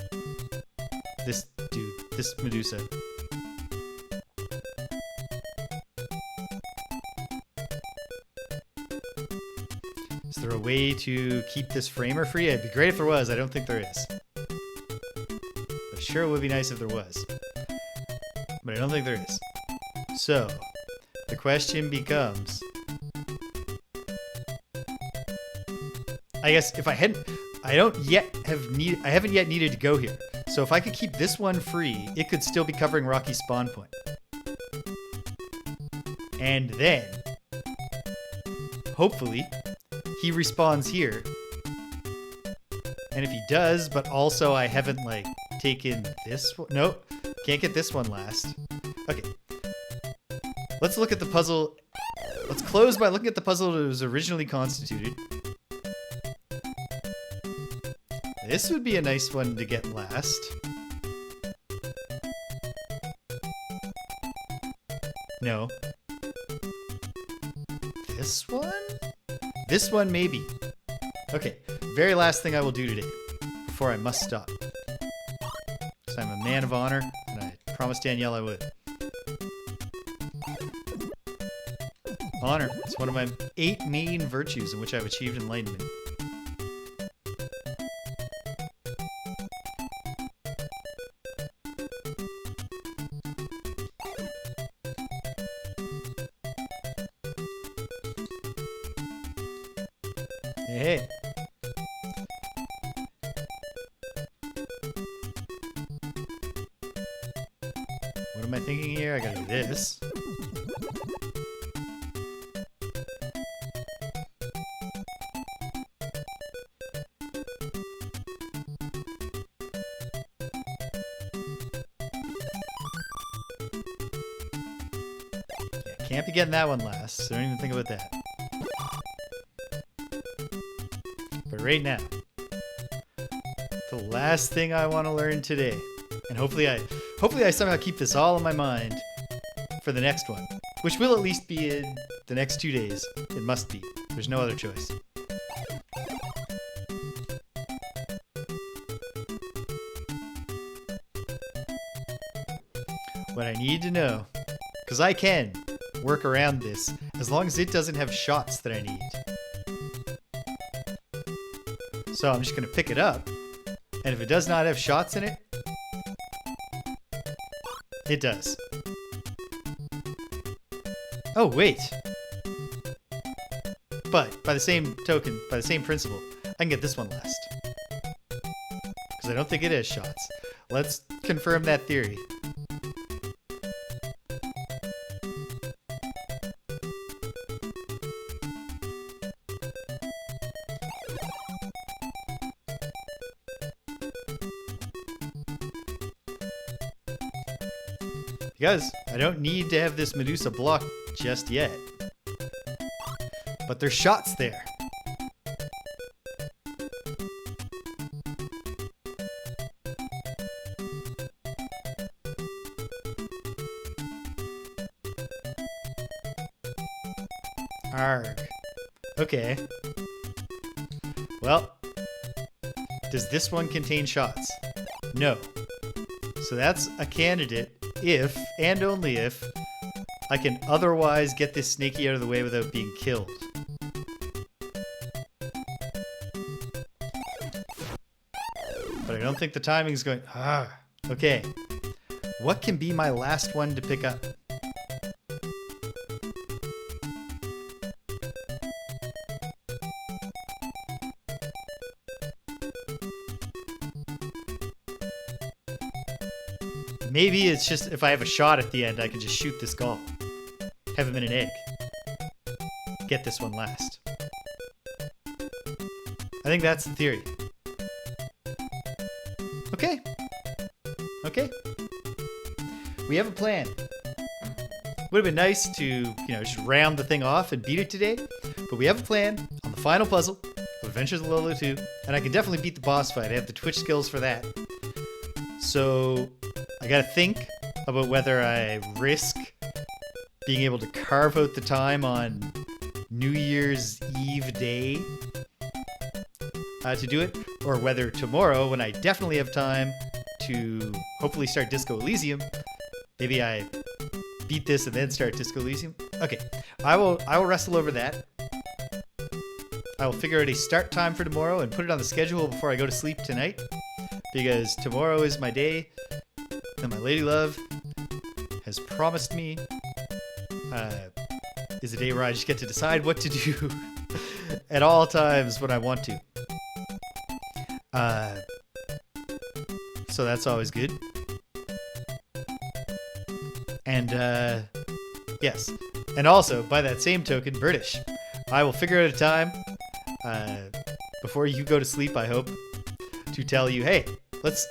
This dude. This Medusa. Is there a way to keep this framer free? It'd be great if there was. I don't think there is. But sure it would be nice if there was. But I don't think there is. So, the question becomes, I guess if I haven't yet needed to go here. So if I could keep this one free, it could still be covering Rocky's spawn point. And then, hopefully, he respawns here. And if he does, but also I haven't, taken this one. Nope. Can't get this one last. Okay. Let's look at the puzzle. Let's close by looking at the puzzle that was originally constituted. This would be a nice one to get last. No. This one? This one, maybe. Okay, very last thing I will do today, before I must stop. So I'm a man of honor, and I promised Danielle I would. Honor. It's one of my 8 main virtues in which I've achieved enlightenment. Hey. What am I thinking here? I gotta do this. Yeah, can't be getting that one last, so don't even think about that. But right now, the last thing I want to learn today, and hopefully I somehow keep this all in my mind for the next one, which will at least be in the next 2 days. It must be. There's no other choice. What I need to know, because I can work around this as long as it doesn't have shots that I need. So I'm just going to pick it up, and if it does not have shots in it, it does. Oh, wait. But by the same token, by the same principle, I can get this one last. Because I don't think it has shots. Let's confirm that theory. Because I don't need to have this Medusa blocked just yet. But there's shots there. Arg. Okay. Well, does this one contain shots? No. So that's a candidate if, and only if, I can otherwise get this snaky out of the way without being killed. But I don't think the timing's going... Okay. What can be my last one to pick up? Maybe it's just if I have a shot at the end, I can just shoot this gull. Have him in an egg. Get this one last. I think that's the theory. Okay. Okay. We have a plan. Would have been nice to, just round the thing off and beat it today, but we have a plan on the final puzzle of Adventures of Lolo 2, and I can definitely beat the boss fight. I have the Twitch skills for that. So I gotta think about whether I risk being able to carve out the time on New Year's Eve day to do it, or whether tomorrow, when I definitely have time to hopefully start Disco Elysium, maybe I beat this and then start Disco Elysium. Okay, I will wrestle over that. I will figure out a start time for tomorrow and put it on the schedule before I go to sleep tonight, because tomorrow is my day that my lady love has promised me is a day where I just get to decide what to do at all times when I want to. So that's always good. And yes, and also by that same token, British, I will figure out a time before you go to sleep, I hope, to tell you, hey, let's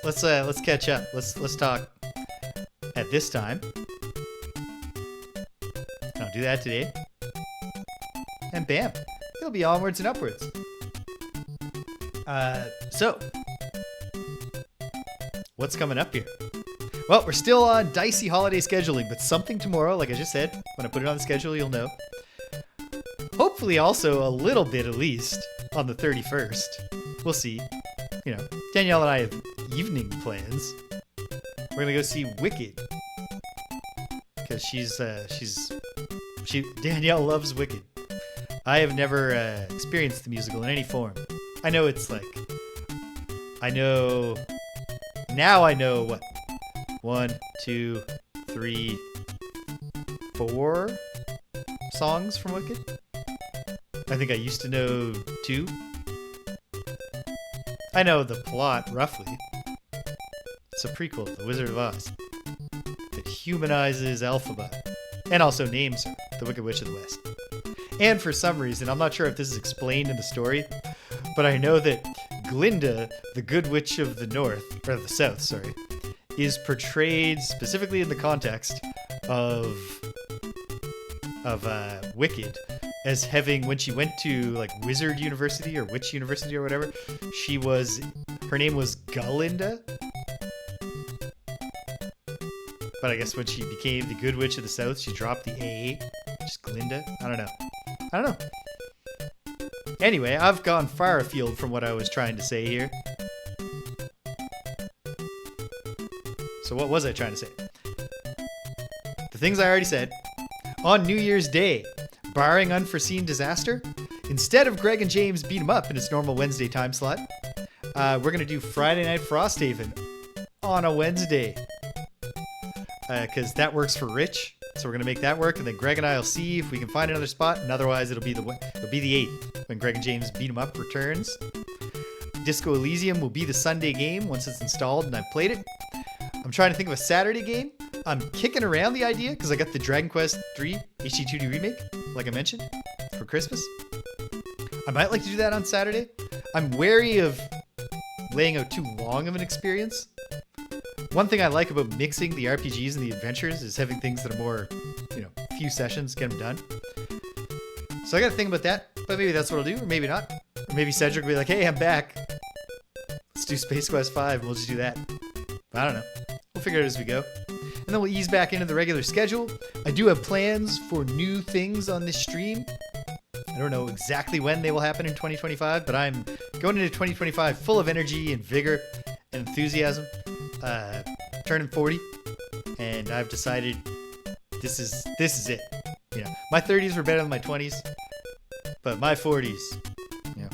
catch up. Let's talk at this time. I'll do that today. And bam, it'll be onwards and upwards. So what's coming up here? Well, we're still on dicey holiday scheduling, but something tomorrow, like I just said, when I put it on the schedule, you'll know. Hopefully also a little bit at least on the 31st. We'll see. Danielle and I have evening plans. we're gonna go see Wicked because Danielle loves Wicked. I have never experienced the musical in any form. I know now I know what 1, 2, 3, 4 songs from Wicked. I think I used to know 2. I know the plot roughly. It's a prequel to The Wizard of Oz that humanizes Elphaba and also names her the Wicked Witch of the West. And for some reason, I'm not sure if this is explained in the story, but I know that Glinda, the Good Witch of the North, or the South, sorry, is portrayed specifically in the context of Wicked as having, when she went to like Wizard University or Witch University or whatever, her name was Galinda. But I guess when she became the Good Witch of the South, she dropped the A, just Glinda. I don't know. Anyway, I've gone far afield from what I was trying to say here. So what was I trying to say? The things I already said. On New Year's Day, barring unforeseen disaster, instead of Greg and James beat 'em up in its normal Wednesday time slot, we're going to do Friday Night Frosthaven on a Wednesday. Because that works for Rich. So we're going to make that work, and then Greg and I will see if we can find another spot, and otherwise it'll be the 8th when Greg and James Beat 'em Up returns. Disco Elysium will be the Sunday game once it's installed and I've played it. I'm trying to think of a Saturday game. I'm kicking around the idea because I got the Dragon Quest III HD2D remake, like I mentioned, for Christmas. I might like to do that on Saturday. I'm wary of laying out too long of an experience. One thing I like about mixing the RPGs and the adventures is having things that are more, few sessions, get them done. So I got to think about that, but maybe that's what I'll do, or maybe not. Or maybe Cedric will be like, hey, I'm back. Let's do Space Quest 5, and we'll just do that. I don't know. We'll figure it out as we go. And then we'll ease back into the regular schedule. I do have plans for new things on this stream. I don't know exactly when they will happen in 2025, but I'm going into 2025 full of energy and vigor and enthusiasm. Turning 40, and I've decided this is it. My 30s were better than my 20s, but my 40s, I'm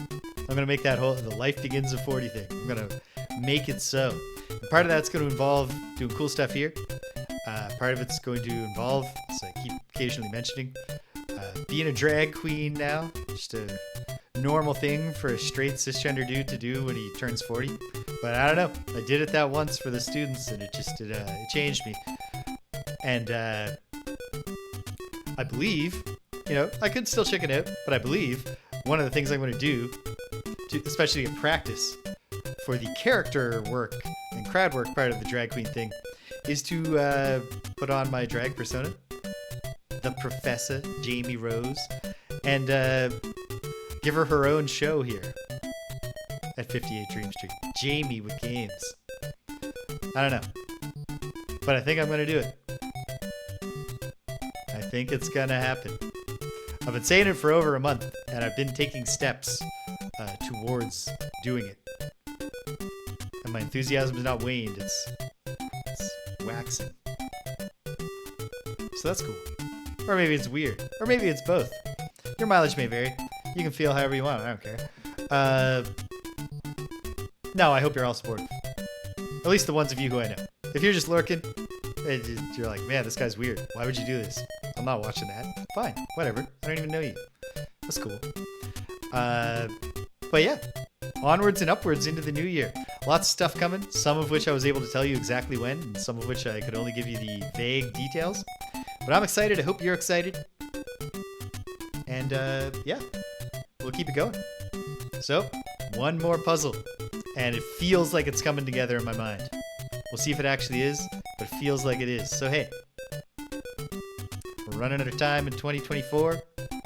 gonna make that the life begins at 40 thing. I'm gonna make it so. And part of that's going to involve doing cool stuff here. Part of it's going to involve, as I keep occasionally mentioning, being a drag queen now. Just a normal thing for a straight cisgender dude to do when he turns 40. But I don't know. I did it that once for the students, and it changed me. And I believe, I could still check it out, but I believe one of the things I'm going to do, especially in practice, for the character work and crowd work part of the drag queen thing, is to put on my drag persona, the Professor Jamie Rose, and give her own show here at 58 Dream Street. Jamie with games. I don't know. But I think I'm going to do it. I think it's going to happen. I've been saying it for over a month, and I've been taking steps towards doing it. And my enthusiasm has not waned. It's waxing. So that's cool. Or maybe it's weird. Or maybe it's both. Your mileage may vary. You can feel however you want. I don't care. No, I hope you're all supportive. At least the ones of you who I know. If you're just lurking, you're like, man, this guy's weird. Why would you do this? I'm not watching that. Fine. Whatever. I don't even know you. That's cool. But yeah. Onwards and upwards into the new year. Lots of stuff coming. Some of which I was able to tell you exactly when. And some of which I could only give you the vague details. But I'm excited. I hope you're excited. And yeah. We'll keep it going. So, one more puzzle. And it feels like it's coming together in my mind. We'll see if it actually is, but it feels like it is. So hey, we're running out of time in 2024,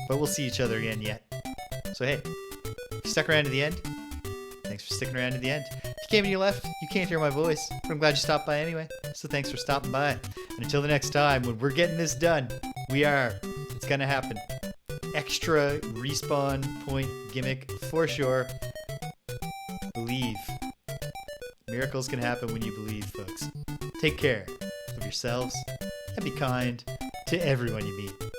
but we'll see each other again yet. So hey, if you stuck around to the end, thanks for sticking around to the end. If you came and you left, you can't hear my voice, but I'm glad you stopped by anyway. So thanks for stopping by. And until the next time, when we're getting this done, it's gonna happen. Extra respawn point gimmick for sure. Believe. Miracles can happen when you believe, folks. take care of yourselves and be kind to everyone you meet.